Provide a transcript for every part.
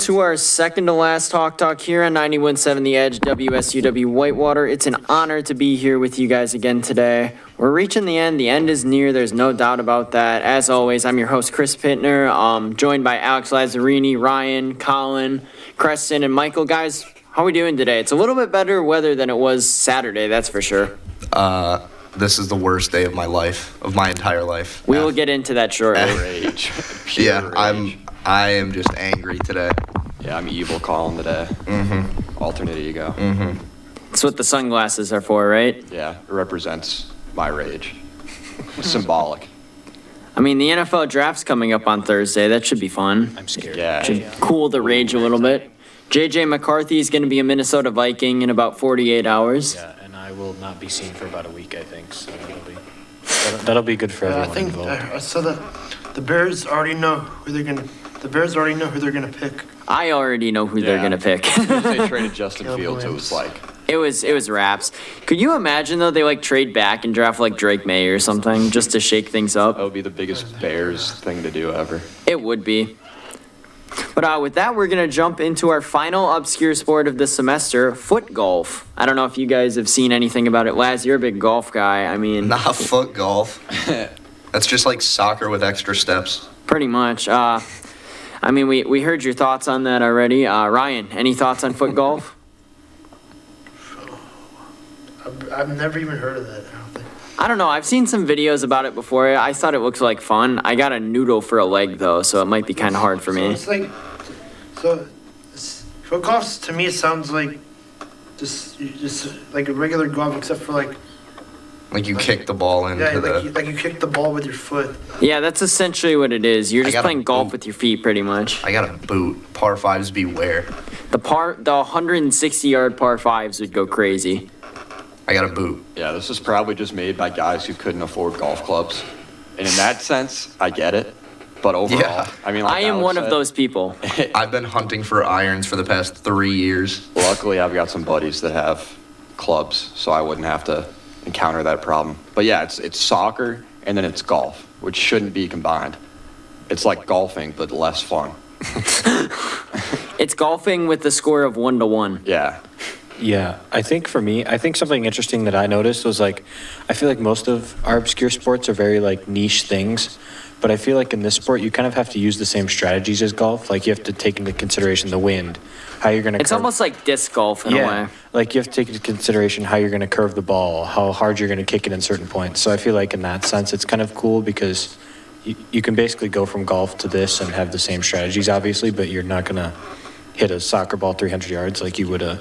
to our second to last Talk here on 91.7 The Edge, WSUW Whitewater. It's an honor to be here with you guys again today. We're reaching the end. The end is near. There's no doubt about that. As always, I'm your host, Chris Pittner, joined by Alex Lazzarini, Ryan, Colin, Creston, and Michael. Guys, how are we doing today? It's a little bit better weather than it was Saturday, that's for sure. This is the worst day of my life, of my entire life. We will get into that shortly. Rage. Yeah, Rage. I am just angry today. Yeah, I'm evil Colin today. Mm-hmm. Alternate ego. Mm-hmm. That's what the sunglasses are for, right? Yeah, it represents my rage. It's symbolic. I mean, the NFL draft's coming up on Thursday. That should be fun. I'm scared. Yeah. Should cool the rage a little bit. J.J. McCarthy is going to be a Minnesota Viking in about 48 hours. Yeah, and I will not be seen for about a week, I think. So that'll be good for everyone I think involved. so. The Bears already know who they're gonna. The Bears already know who they're gonna pick. I already know who they're Yeah. going to pick. They traded Justin Fields. It was like, It was raps. Could you imagine, though, they, trade back and draft, Drake May or something just to shake things that up? would be the biggest Bears thing to do ever. It would be. But with that, we're going to jump into our final obscure sport of the semester, foot golf. I don't know if you guys have seen anything about it. Laz, you're a big golf guy. I mean, Not foot golf. That's just like soccer with extra steps. pretty much. I mean, we heard your thoughts on that already. Ryan, any thoughts on foot golf? I've never even heard of that. I don't think. I don't know. I've seen some videos about it before. I thought it looked like fun. I got a noodle for a leg, though, so it might be kind of hard for So me. it's like, foot golf to me it sounds like just like a regular golf except for Like you kick the ball into like you kick the ball with your foot. Yeah, that's essentially what it is. You're I just got a playing golf boot. with your feet, pretty much. I got a boot. Par fives beware. The 160-yard par fives would go crazy. I got a boot. Yeah, this was probably just made by guys who couldn't afford golf clubs. And in that sense, I get it. But overall, Yeah. I mean, like I am Alex one of said, those people. I've been hunting for irons for the past 3 years. Luckily, I've got some buddies that have clubs, so I wouldn't have to encounter that problem. But yeah, it's soccer and then it's golf, which shouldn't be combined. It's like golfing, but less fun. It's golfing with the score of 1-1. Yeah. Yeah, I think for me, something interesting that I noticed was I feel like most of our obscure sports are very niche things, but I feel like in this sport you kind of have to use the same strategies as golf. Like you have to take into consideration the wind, how you're going to. It's almost like disc golf in a way. Like you have to take into consideration how you're going to curve the ball, how hard you're going to kick it in certain points. So I feel like in that sense it's kind of cool because you can basically go from golf to this and have the same strategies, obviously, but you're not going to hit a soccer ball 300 yards like you would a.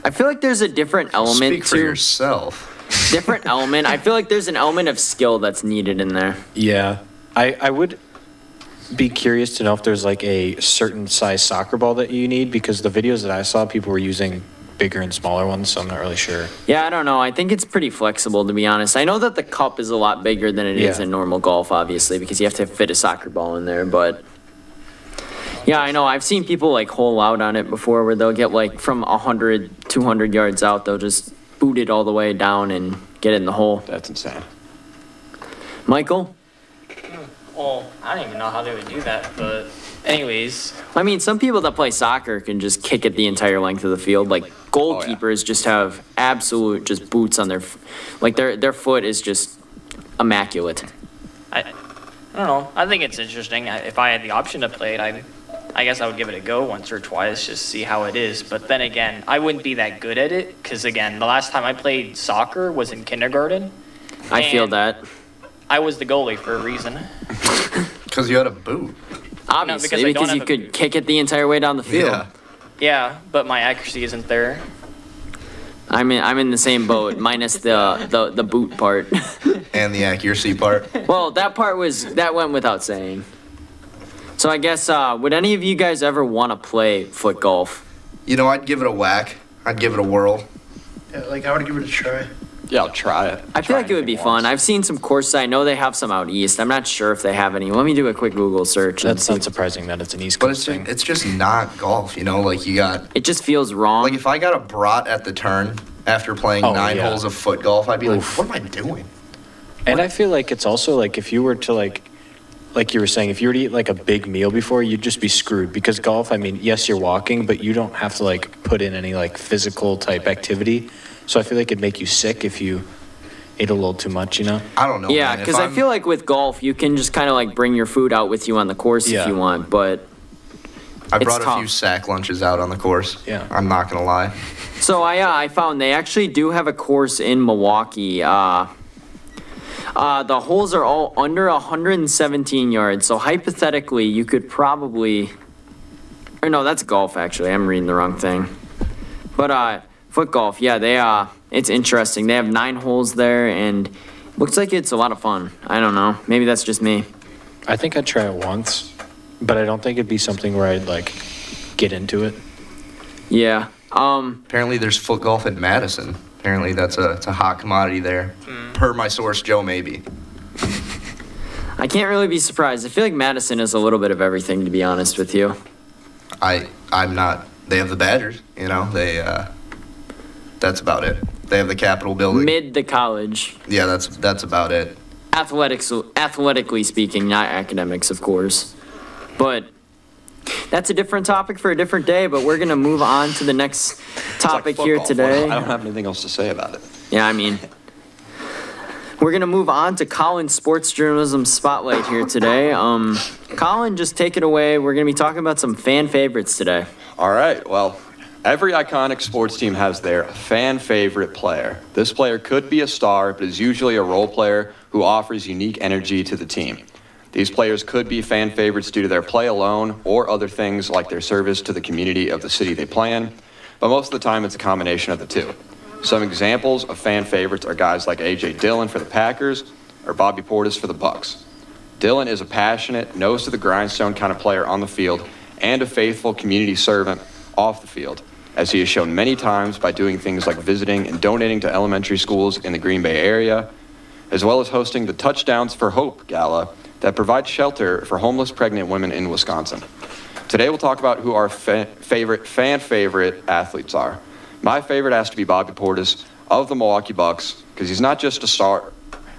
I feel like there's a different element Speak for to yourself. different element. I feel like there's an element of skill that's needed in there. Yeah, I would be curious to know if there's a certain size soccer ball that you need because the videos that I saw, people were using bigger and smaller ones, so I'm not really sure. Yeah, I don't know. I think it's pretty flexible, to be honest. I know that the cup is a lot bigger than it is Yeah. in normal golf, obviously, because you have to fit a soccer ball in there, but yeah, I know. I've seen people hole out on it before where they'll get from 100, 200 yards out, they'll just boot it all the way down and get it in the hole. That's insane. Michael? Well, I don't even know how they would do that, but anyways, I mean, some people that play soccer can just kick it the entire length of the field. Goalkeepers just have absolute just boots on their their foot is just immaculate. I don't know. I think it's interesting. If I had the option to play it, I guess I would give it a go once or twice, just see how it is. But then again, I wouldn't be that good at it because, again, the last time I played soccer was in kindergarten. I feel And that. I was the goalie for a reason. Because you had a boot. Obviously, because I don't because you have a could kick it the entire way down the field. Yeah. Yeah, but my accuracy isn't there. I'm in the same boat, minus the boot part. And the accuracy part. Well, that went without saying. So I guess would any of you guys ever want to play foot golf? You know, I'd give it a whack. I'd give it a whirl. Yeah, I would give it a try. Yeah, I'll try it. I feel Try like it would be anything fun. once. I've seen some courses. I know they have some out east. I'm not sure if they have any. Let me do a quick Google search. And That's see. not surprising that it's an East But Coast thing. it's just not golf, you know? Like you got, It just feels wrong. like if I got a brat at the turn after playing Oh, 9 yeah. holes of foot golf, I'd be like, Oof. what am I doing? And I feel like it's also if you were to like you were saying, if you were to eat like a big meal before, you'd just be screwed because golf, I mean, yes, you're walking, but you don't have to like put in any like physical type activity. So I feel like it'd make you sick if you ate a little too much, you know? I don't know. Yeah, man. If because I I'm- feel like with golf, you can just kind of like bring your food out with you on the course if Yeah. you want, but I it's brought a tough. few sack lunches out on the course. Yeah. I'm not gonna lie. so I found they actually do have a course in Milwaukee. The holes are all under 117 yards, so hypothetically, you could probably, or no, that's golf actually. I'm reading the wrong thing. But foot golf, yeah, it's interesting. They have 9 holes there, and looks like it's a lot of fun. I don't know. Maybe that's just me. I think I'd try it once, but I don't think it'd be something where I'd like get into it. Yeah. Apparently, there's foot golf at Madison. Apparently, it's a hot commodity there. Per my source, Joe Maybe. I can't really be surprised. I feel like Madison is a little bit of everything, to be honest with you. I'm not. They have the Badgers. You know, that's about it. They have the Capitol building. Mid the college, Yeah, that's about it. athletically speaking, not academics, of course. But that's a different topic for a different day. But we're gonna move on to the next It's like topic foot here golf. today. I don't have anything else to say about it. Yeah, I mean, we're gonna move on to Colin's sports journalism spotlight here today. Colin, just take it away. We're gonna be talking about some fan favorites today. All right, well, every iconic sports team has their fan favorite player. This player could be a star, but is usually a role player who offers unique energy to the team. These players could be fan favorites due to their play alone or other things like their service to the community of the city they play in, but most of the time it's a combination of the two. Some examples of fan favorites are guys like A.J. Dillon for the Packers or Bobby Portis for the Bucks. Dillon is a passionate, nose to the grindstone kind of player on the field and a faithful community servant off the field, as he has shown many times by doing things like visiting and donating to elementary schools in the Green Bay area, as well as hosting the Touchdowns for Hope Gala that provides shelter for homeless pregnant women in Wisconsin. Today we'll talk about who our fan favorite athletes are. My favorite has to be Bobby Portis of the Milwaukee Bucks, because he's not just a star,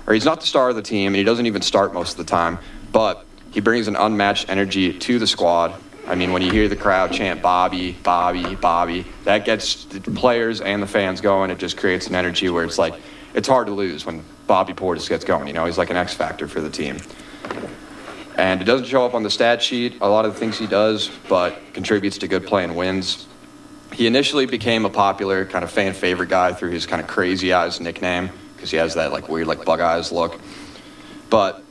or he's not the star of the team, and he doesn't even start most of the time, but he brings an unmatched energy to the squad. I mean, when you hear the crowd chant Bobby, Bobby, Bobby, that gets the players and the fans going. It just creates an energy where it's like, it's hard to lose when Bobby Portis gets going. You know, he's like an X factor for the team. And it doesn't show up on the stat sheet, a lot of the things he does, but contributes to good play and wins. He initially became a popular kind of fan favorite guy through his kind of crazy eyes nickname, because he has that like weird like bug eyes look. But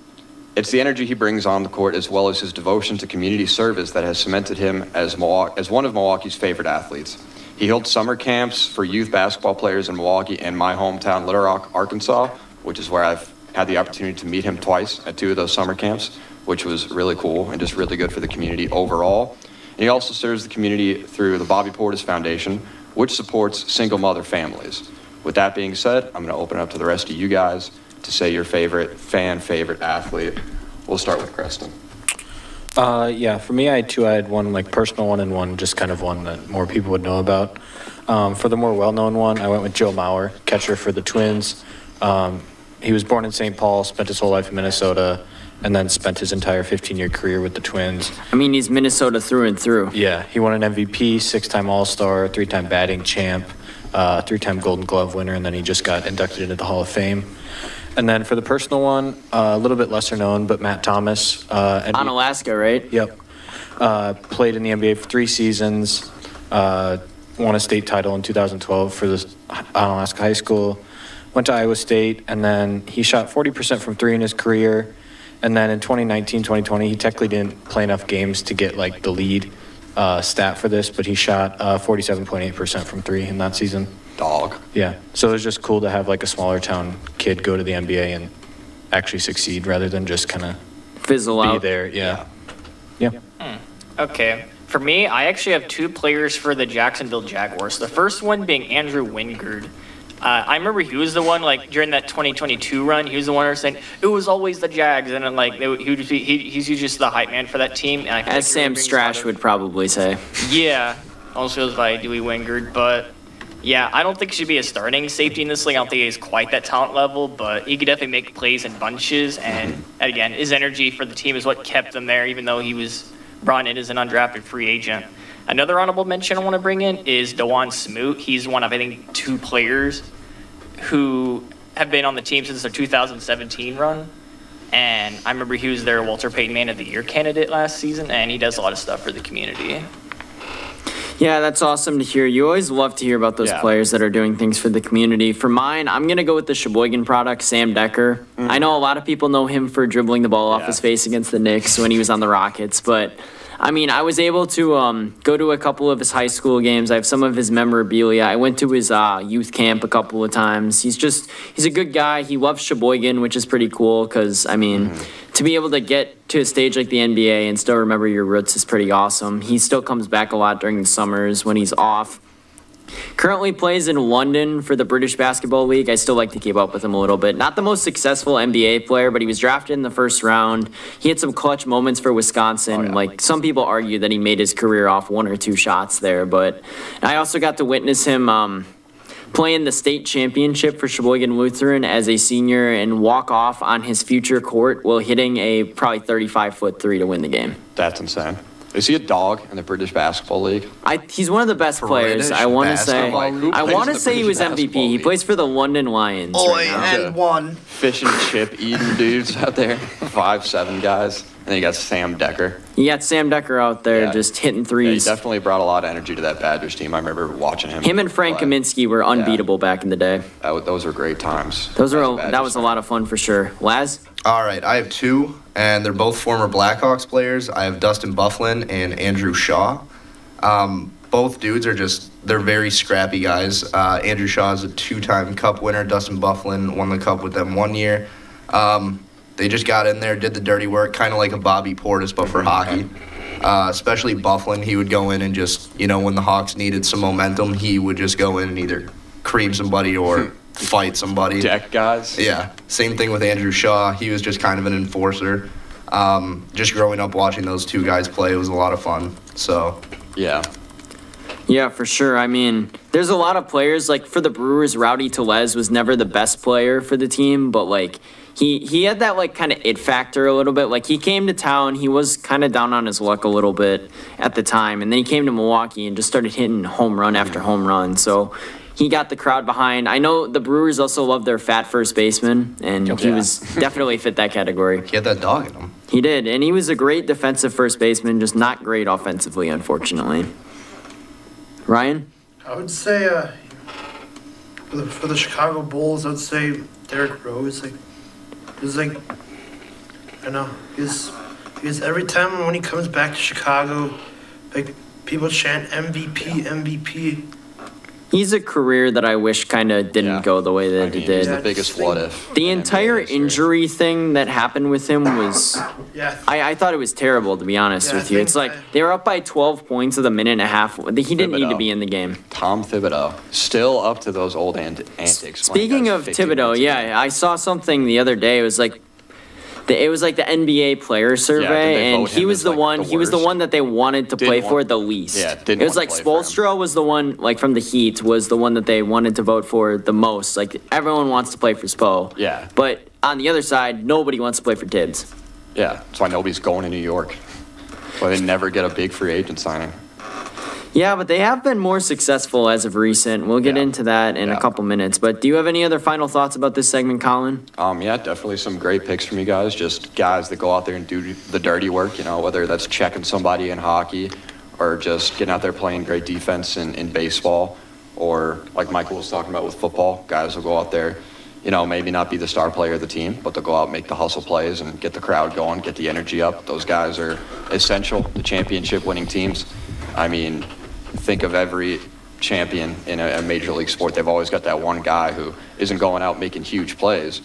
it's the energy he brings on the court as well as his devotion to community service that has cemented him as one of Milwaukee's favorite athletes. He held summer camps for youth basketball players in Milwaukee and my hometown, Little Rock, Arkansas, which is where I've had the opportunity to meet him twice at 2 of those summer camps, which was really cool and just really good for the community overall. And he also serves the community through the Bobby Portis Foundation, which supports single mother families. With that being said, I'm going to open it up to the rest of you guys to say your favorite favorite athlete. We'll start with Preston. Yeah, for me, I had 2. I had one like personal one and one just kind of one that more people would know about. For the more well-known one, I went with Joe Mauer, catcher for the Twins. He was born in St. Paul, spent his whole life in Minnesota, and then spent his entire 15-year career with the Twins. I mean, he's Minnesota through and through. Yeah, he won an MVP, 6-time All-Star, 3-time batting champ, 3-time Golden Glove winner, and then he just got inducted into the Hall of Fame. And then for the personal one, a little bit lesser known, but Matt Thomas. On Alaska, right? Yep. Played in the NBA for 3 seasons, won a state title in 2012 for the Onalaska High School, went to Iowa State, and then he shot 40% from 3 in his career. And then in 2019, 2020, he technically didn't play enough games to get like the lead stat for this, but he shot 47.8% from 3 in that season. Dog. Yeah. So it was just cool to have like a smaller town kid go to the NBA and actually succeed rather than just kind of Fizzle be out. there. Yeah. Yeah. Okay. For me, I actually have 2 players for the Jacksonville Jaguars. The first one being Andrew Wingard. I remember he was the one, like, during that 2022 run, he was the one who was saying, it was always the Jags, and then, like, he's just the hype man for that team. And I feel like As he Sam really brings a lot Strash of- would probably say. Yeah, also feels by Dewey Wingard, but Yeah, I don't think he should be a starting safety in this league. I don't think he's quite that talent level, but he could definitely make plays in bunches. And again, his energy for the team is what kept him there, even though he was brought in as an undrafted free agent. Another honorable mention I want to bring in is Dewan Smoot. He's one of, I think, 2 players who have been on the team since their 2017 run. And I remember he was their Walter Payton Man of the Year candidate last season, and he does a lot of stuff for the community. Yeah, that's awesome to hear. You always love to hear about those Yeah. players that are doing things for the community. For mine, I'm going to go with the Sheboygan product, Sam Decker. I know a lot of people know him for dribbling the ball off Yeah. his face against the Knicks when he was on the Rockets, but I mean, I was able to go to a couple of his high school games. I have some of his memorabilia. I went to his youth camp a couple of times. He's a good guy. He loves Sheboygan, which is pretty cool because, I mean, to be able to get to a stage like the NBA and still remember your roots is pretty awesome. He still comes back a lot during the summers when he's off. Currently plays in London for the British Basketball League. I still like to keep up with him a little bit. Not the most successful NBA player, but he was drafted in the first round. He had some clutch moments for Wisconsin. Oh, yeah. Like some people argue that he made his career off 1 or 2 shots there, but I also got to witness him playing the state championship for Sheboygan Lutheran as a senior and walk off on his future court while hitting a probably 35-foot 3 to win the game. That's insane. Is he a dog in the British Basketball League? He's one of the best players. British I want to say. basketball league? I Who want to plays say the he was British MVP. basketball He league? plays for the London Lions Oi, right now. and one. Fish and chip eating dudes out there, 5'7" guys. And then you got Sam Decker. You got Sam Decker out there Yeah. just hitting Yeah, he threes. definitely brought a lot of energy to that Badgers team. I remember watching him. Him and Frank play. Kaminsky were unbeatable back in the day. Those were great times. That was Badgers a lot of fun for sure. Laz? All right, I have 2, and they're both former Blackhawks players. I have Dustin Bufflin and Andrew Shaw. Both dudes they're very scrappy guys. Andrew Shaw is a 2-time Cup winner. Dustin Bufflin won the Cup with them 1 year. They just got in there, did the dirty work, kind of like a Bobby Portis, but for hockey. Especially Bufflin, he would go in and just, when the Hawks needed some momentum, he would just go in and either cream somebody or fight somebody. Deck guys. Yeah, same thing with Andrew Shaw. He was just kind of an enforcer. Just growing up watching those 2 guys play, it was a lot of fun. So, Yeah. Yeah, for sure. I mean, there's a lot of players, like for the Brewers, Rowdy Tellez was never the best player for the team, but like he had that like kind of it factor a little bit. Like he came to town, he was kind of down on his luck a little bit at the time, and then he came to Milwaukee and just started hitting home run after home run. So he got the crowd behind. I know the Brewers also love their fat first baseman, and he Yeah. was definitely fit that category. he had that dog in him. He did, and he was a great defensive first baseman, just not great offensively, unfortunately. Ryan? I would say for the Chicago Bulls, I would say Derrick Rose. I don't know. He's every time when he comes back to Chicago, like people chant MVP, MVP. He's a career that I wish kind of didn't Yeah. go the way that I it mean, did. he's the Yeah, biggest just what think- if. The in entire NBA history. injury thing that happened with him was, Yeah. I thought it was terrible, to be honest Yeah, I with you. It's think like they were up by 12 points with a minute and a half. He didn't need to Thibodeau. be in the game. Tom Thibodeau. Still up to those old antics. playing Speaking guys of 15 Thibodeau, minutes a game. yeah, I saw something the other day. It was like the NBA player survey, they and vote he him was as, the like, one. the He was the worst? one that they wanted to play Didn't for want- the least. Yeah, didn't it was want like to play for him. Spoelstra was the one, like from the Heat, was the one that they wanted to vote for the most. Like everyone wants to play for Spo. Yeah. But on the other side, nobody wants to play for Tibbs. Yeah, that's why nobody's going to New York. Why they never get a big free agent signing. Yeah, but they have been more successful as of recent. We'll get Yeah. into that in a Yeah. couple minutes. But do you have any other final thoughts about this segment, Colin? Yeah, definitely some great picks from you guys. Just guys that go out there and do the dirty work, whether that's checking somebody in hockey or just getting out there playing great defense in baseball, or like Michael was talking about with football, guys will go out there, maybe not be the star player of the team, but they'll go out and make the hustle plays and get the crowd going, get the energy up. Those guys are essential to championship winning teams. I mean, think of every champion in a major league sport. They've always got that one guy who isn't going out making huge plays,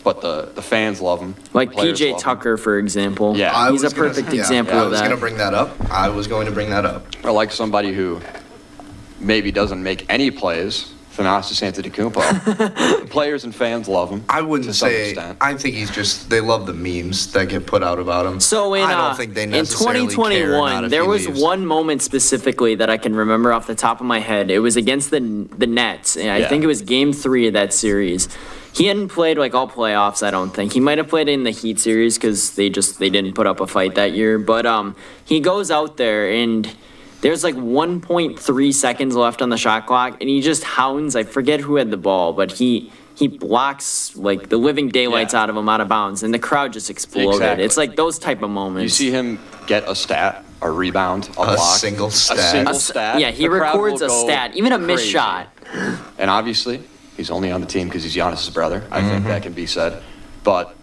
but the fans love him. Like players PJ love him. Tucker, for example. Yeah. He's a perfect example I of was that. going to bring that up. I was going to bring that up. Or like somebody who maybe doesn't make any plays, Thanasis Antetokounmpo. Players and fans love him. I wouldn't to some say. extent. I think he's just. They love the memes that get put out about him. So I don't think they in necessarily care or not 2021, if there he was leaves. one moment specifically that I can remember off the top of my head. It was against the Nets. And I Yeah. think it was Game 3 of that series. He hadn't played like all playoffs, I don't think. He might have played in the Heat series because they didn't put up a fight that year. But he goes out there and there's like 1.3 seconds left on the shot clock, and he just hounds. I forget who had the ball, but he blocks like the living daylights Yeah. out of him out of bounds, and the crowd just exploded. Exactly. It's like those type of moments. You see him get a stat, a rebound, a block. single stat. A single A s- stat. yeah, he The crowd records will a go stat, even a missed crazy. shot. And obviously, he's only on the team because he's Giannis's brother. I think that can be said. But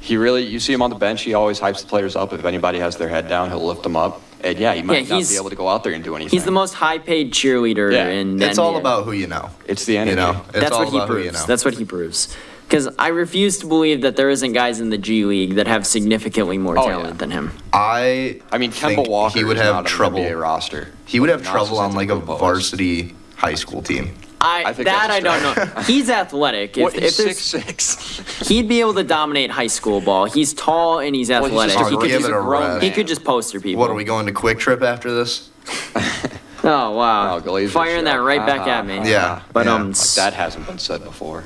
you see him on the bench, he always hypes the players up. If anybody has their head down, he'll lift them up. And yeah, he might not he's- be able to go out there and do anything. He's the most high-paid cheerleader Yeah. in the It's all NBA. about who you know. It's the energy. You know, it's That's all what he about who proves. you know. That's what he proves. Because I refuse to believe that there isn't guys in the G League that have significantly more Oh, talent yeah. than him. I I mean, think Kemba Walker he would is have not on trouble. an NBA roster. He would have Thanasis trouble on like a Antetokounmpo is. varsity high school team. I think That I that's a don't know. He's athletic. What, he's there's- 6'6". he'd be able to dominate high school ball. He's tall and he's Well, he's athletic. just a he, could give just, it a rest. he could just poster people. What are we going to Quick Trip after this? Oh wow! Oh, Glazer Firing that show. right back at me. Yeah, But yeah. um, Like, that hasn't been said before.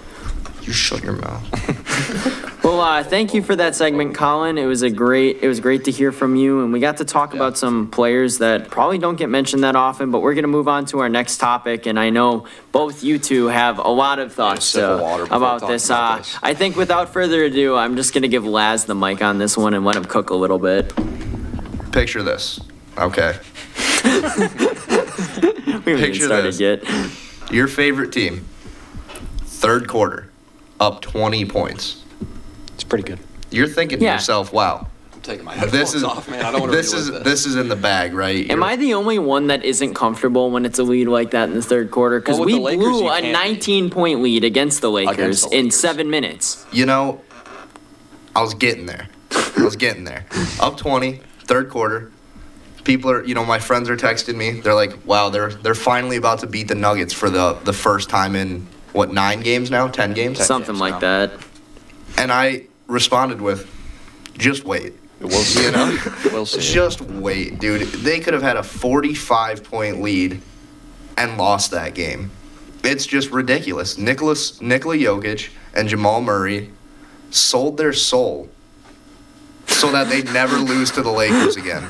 You shut your mouth. well, thank you for that segment, Colin. It was great to hear from you, and we got to talk about some players that probably don't get mentioned that often. But we're gonna move on to our next topic, and I know both you two have a lot of thoughts sip of water before about talking this. about this. I think without further ado, I'm just gonna give Laz the mic on this one and let him cook a little bit. Picture this. Okay. We haven't even Picture started this. yet. Your favorite team, third quarter, up 20 points. It's pretty good. You're thinking to Yeah. yourself, wow, I'm taking my this headphones is off, man. I don't want to this is this is in the bag, right? Am You're- I the only one that isn't comfortable when it's a lead like that in the third quarter? Because Well, with we the Lakers, blew you a can't be. 19-point lead against the Lakers Against the in Lakers. 7 minutes. You know, I was getting there. Up 20, third quarter. People are, my friends are texting me. They're like, wow, they're finally about to beat the Nuggets for the first time in, 9 games now? 10 games? Something games like now. that. And I responded with, just wait. We'll see. You know? We'll see. Just wait, dude. They could have had a 45-point lead and lost that game. It's just ridiculous. Nikola Jokic and Jamal Murray sold their soul so that they'd never lose to the Lakers again.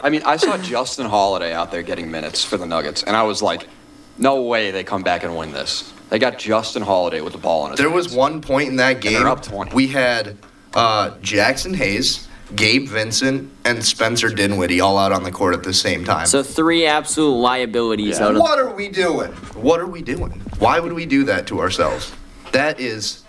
I mean, I saw Justin Holiday out there getting minutes for the Nuggets, and I was like, no way they come back and win this. They got Justin Holiday with the ball in his There hands. was one point in that game they're up 20. we had Jackson Hayes, Gabe Vincent, and Spencer Dinwiddie all out on the court at the same time. So 3 absolute liabilities Yeah. out of What are we doing? What are we doing? Why would we do that to ourselves? That is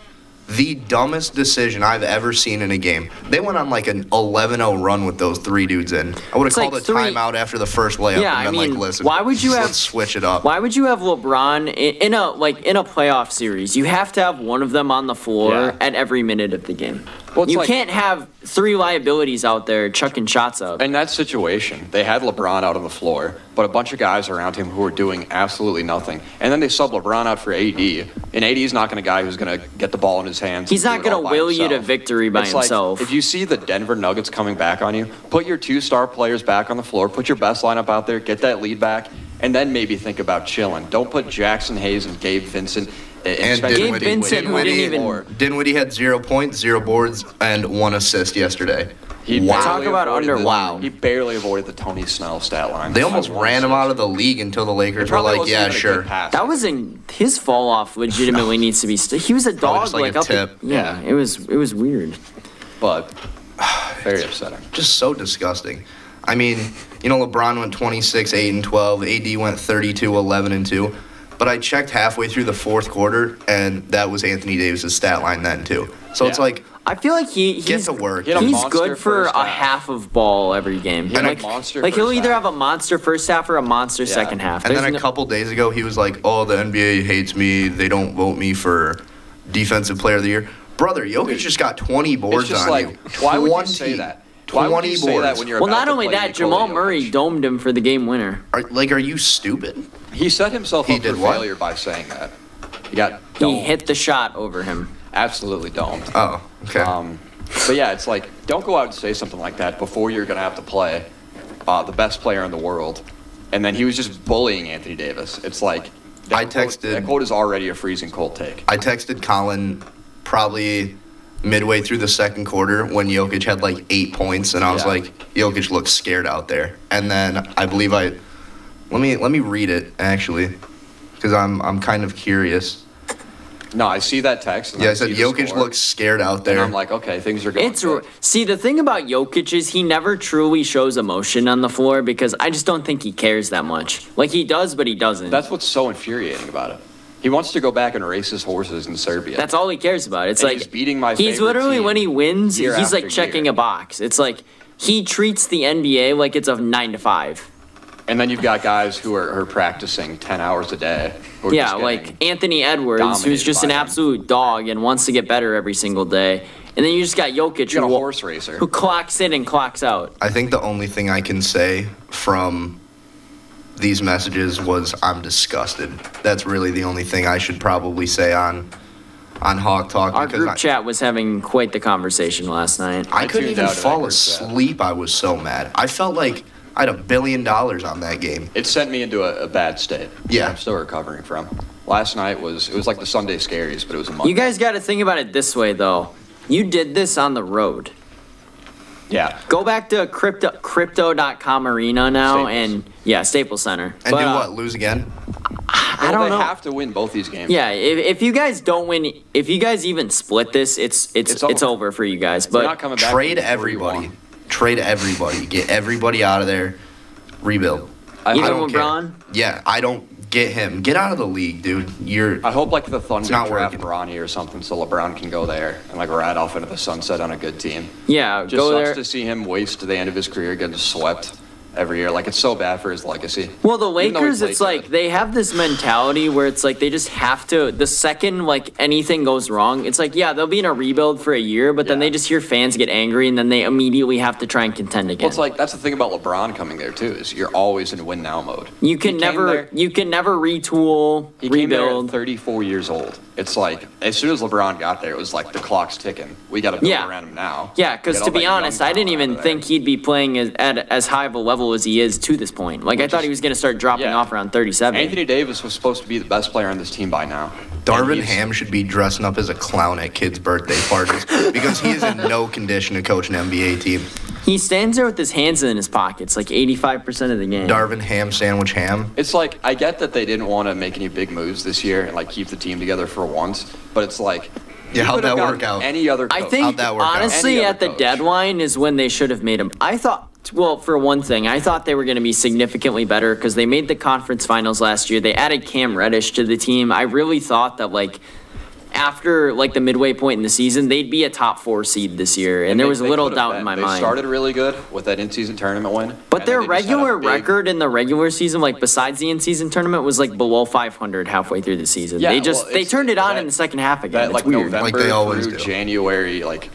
the dumbest decision I've ever seen in a game. They went on like an 11-0 run with those 3 dudes in. I would have It's called like a 3 timeout after the first layup Yeah, and I been mean, like, listen, why would you have- let's switch it up. Why would you have LeBron in a playoff series? You have to have one of them on the floor Yeah. at every minute of the game. Well, it's you like- can't have 3 liabilities out there chucking shots up. In that situation, they had LeBron out on the floor, but a bunch of guys around him who were doing absolutely nothing. And then they sub LeBron out for AD, and AD's not going to guy who's going to get the ball in his hands. He's and not do it all gonna by will you to himself. victory by It's himself. Like, if you see the Denver Nuggets coming back on you, put your 2 star players back on the floor, put your best lineup out there, get that lead back, and then maybe think about chilling. Don't put Jackson Hayes and Gabe Vincent And Spencer Dinwiddie, Vincent, who didn't even- Dinwiddie had 0 points, 0 boards, and 1 assist yesterday. He Wow. Talk about avoided the- Wow. He barely avoided the Tony Snell stat line. They almost ran him out of the league until the Lakers were like, yeah, sure. That was his fall off. Legitimately needs to be. He was a dog, just like a up. tip. Yeah, it was weird. But very upsetting. Just so disgusting. I mean, LeBron went 26, 8, and 12. AD went 32, 11, and 2. But I checked halfway through the fourth quarter, and that was Anthony Davis' stat line then, too. So it's Yeah. like, I feel like get he's to work. He had a he's monster good for first a half. half of ball every game. He had a like, monster like he'll first either half. have a monster first half or a monster Yeah. second half. And then There's a no- couple days ago, he was like, oh, the NBA hates me. They don't vote me for Defensive Player of the Year. Brother, Jokic just got 20 boards It's just on like, you. why would you 20. say that? Why would 20 you say that boards. when you're well, about not to only play that, Nikola Jamal Jokic? Murray domed him for the game winner. Are you stupid? He set himself He up did for what? failure by saying that. He got He domed. hit the shot over him. Absolutely domed. Oh, okay. But yeah, it's like, don't go out and say something like that before you're going to have to play the best player in the world. And then he was just bullying Anthony Davis. It's like, that quote is already a freezing cold take. I texted Colin probably midway through the second quarter when Jokic had like 8 points, and I was Yeah. like, Jokic looks scared out there. And then I believe let me read it actually, because I'm kind of curious. No, I see that text. And Yeah, I said see the Jokic score, looks scared out there. And I'm like, okay, things are going It's good. see the thing about Jokic is he never truly shows emotion on the floor because I just don't think he cares that much. Like he does, but he doesn't. That's what's so infuriating about it. He wants to go back and race his horses in Serbia. That's all he cares about. It's And like he's beating my he's favorite literally team when he wins, year he's like after checking year. a box. It's like he treats the NBA like it's a 9 to 5. And then you've got guys who are practicing 10 hours a day. who are Yeah, just getting- like Anthony Edwards, who's dominated just by an him. absolute dog and wants to get better every single day. And then you just got Jokic you got a who, horse racer. who clocks in and clocks out. I think the only thing I can say from these messages was I'm disgusted. That's really the only thing I should probably say on Hawk Talk. Our because group chat was having quite the conversation last night. I couldn't tuned even out of that fall group chat. asleep. I was so mad. I felt like I had $1 billion on that game. It sent me into a bad state. Yeah. I'm still recovering from. Last night was like the Sunday scaries, but it was a Monday. You guys got to think about it this way, though. You did this on the road. Yeah. Go back to crypto.com arena now Staples. and Staples Center. And But, do what? Lose again? I don't they know. have to win both these games. Yeah, if you guys don't win, if you guys even split this, it's over. over for you guys. They're But not coming back. Trade from 3-1. everybody. Trade everybody. Get everybody out of there. Rebuild. I Even hope- don't care. LeBron? Yeah, I don't get him. Get out of the league, dude. I hope like the Thunder not draft working. Bronny or something, so LeBron can go there and like ride off into the sunset on a good team. Yeah, Just go sucks there. to see him waste the end of his career getting swept every year. Like it's so bad for his legacy. Well, the Even though he Lakers, played it's like good. they have this mentality where it's like they just have to. The second like anything goes wrong, it's like they'll be in a rebuild for a year, but then Yeah. they just hear fans get angry and then they immediately have to try and contend again. Well, it's like that's the thing about LeBron coming there too is you're always in win now mode. you can He came never there- retool, He came there at rebuild. 34 years old. It's like as soon as LeBron got there, it was like the clock's ticking. We got to build Yeah. around him now. Yeah, because Get to all be that young honest, I didn't talent even out of think there. he'd be playing at as high of a level as he is to this point. Like I Which thought is- he was going to start dropping Yeah. off around 37. Anthony Davis was supposed to be the best player on this team by now. And Darvin he's- Ham should be dressing up as a clown at kids' birthday parties because he is in no condition to coach an NBA team. He stands there with his hands in his pockets like 85% of the game. Darvin Ham, sandwich ham. It's like I get that they didn't want to make any big moves this year and like keep the team together for once, but it's like Yeah, you how'd could have that gotten work out? Any other I coach. think How'd that work out? honestly Any other at the coach. deadline is when they should have made him. I thought, well, for one thing, I thought they were going to be significantly better because they made the conference finals last year. They added Cam Reddish to the team. I really thought that like after like the midway point in the season, they'd be a top 4 seed this year, and there was They little could have doubt been. in my They mind. started really good with that in-season tournament win, But and their then they just had a regular big- record in the regular season, like besides the in-season tournament, was like below 500 halfay through the season. Yeah, they well, they it's- turned it on that- in the second half again. that It's like weird. November Like they always through do. January, like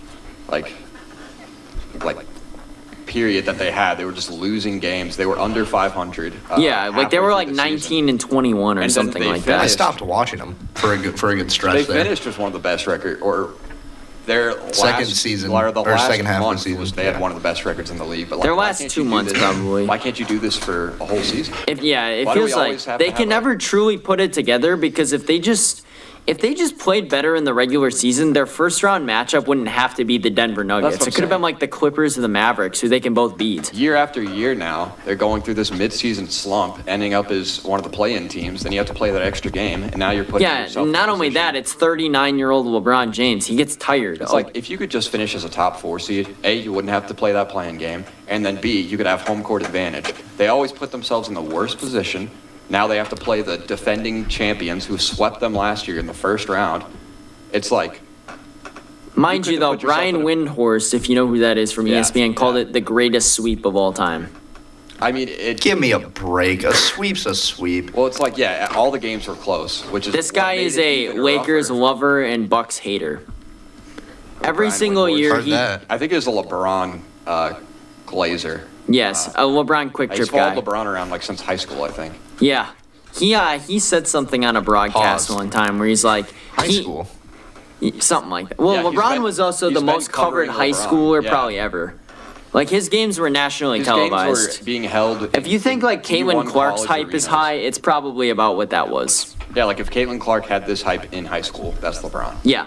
period that they had. They were just losing games. They were under 500. Yeah, like they halfway were through like the 19 season. and 21 or And then something they like I that. finished- stopped watching him for a good stretch They there. finished with one of the best record or their Second last, season, or the or last second half of the month season, was they yeah. had one of the best records in the league. But like, Their why last can't 2 you do months, this- probably. Why can't you do this for a whole season? It Why do we feels like always have they to can have never truly put it together because if they just played better in the regular season, their first round matchup wouldn't have to be the Denver Nuggets. what It I'm could have been saying. like the Clippers or the Mavericks, who they can both beat. Year after year now, they're going through this midseason slump, ending up as one of the play-in teams. Then you have to play that extra game, and now you're putting Yeah, yourself in not a only position- that, it's 39-year-old LeBron James. He gets tired. It's like if you could just finish as a top 4 seed, A, you wouldn't have to play that playing game, and then B, you could have home court advantage. They always put themselves in the worst position. Now they have to play the defending champions who swept them last year in the first round. It's like, Mind you, couldn't though, put yourself Brian in Windhorst, if you know who that is from Yeah, ESPN, called yeah. it the greatest sweep of all time. I mean, it. Give me a break. A sweep's a sweep. Well, it's like, yeah, all the games were close, which is This what guy made is it a even Lakers rougher. lover and Bucks hater. Every Brian single Windhorst. year Heard he, that. I think it was a LeBron Glazer. yes, a LeBron quick He's trip followed guy. LeBron around like since high school, I think. Yeah. He said something on a broadcast Pause. one time where he's like, High school. something like that. Well, Yeah, he's LeBron been- was also he's the been most covered covering high LeBron, schooler yeah. probably ever. Like his games were nationally His televised. games were being held. If you think like Caitlin Clark's hype is high, it's probably about what that was. Yeah, like if Caitlin Clark had this hype in high school, that's LeBron. Yeah.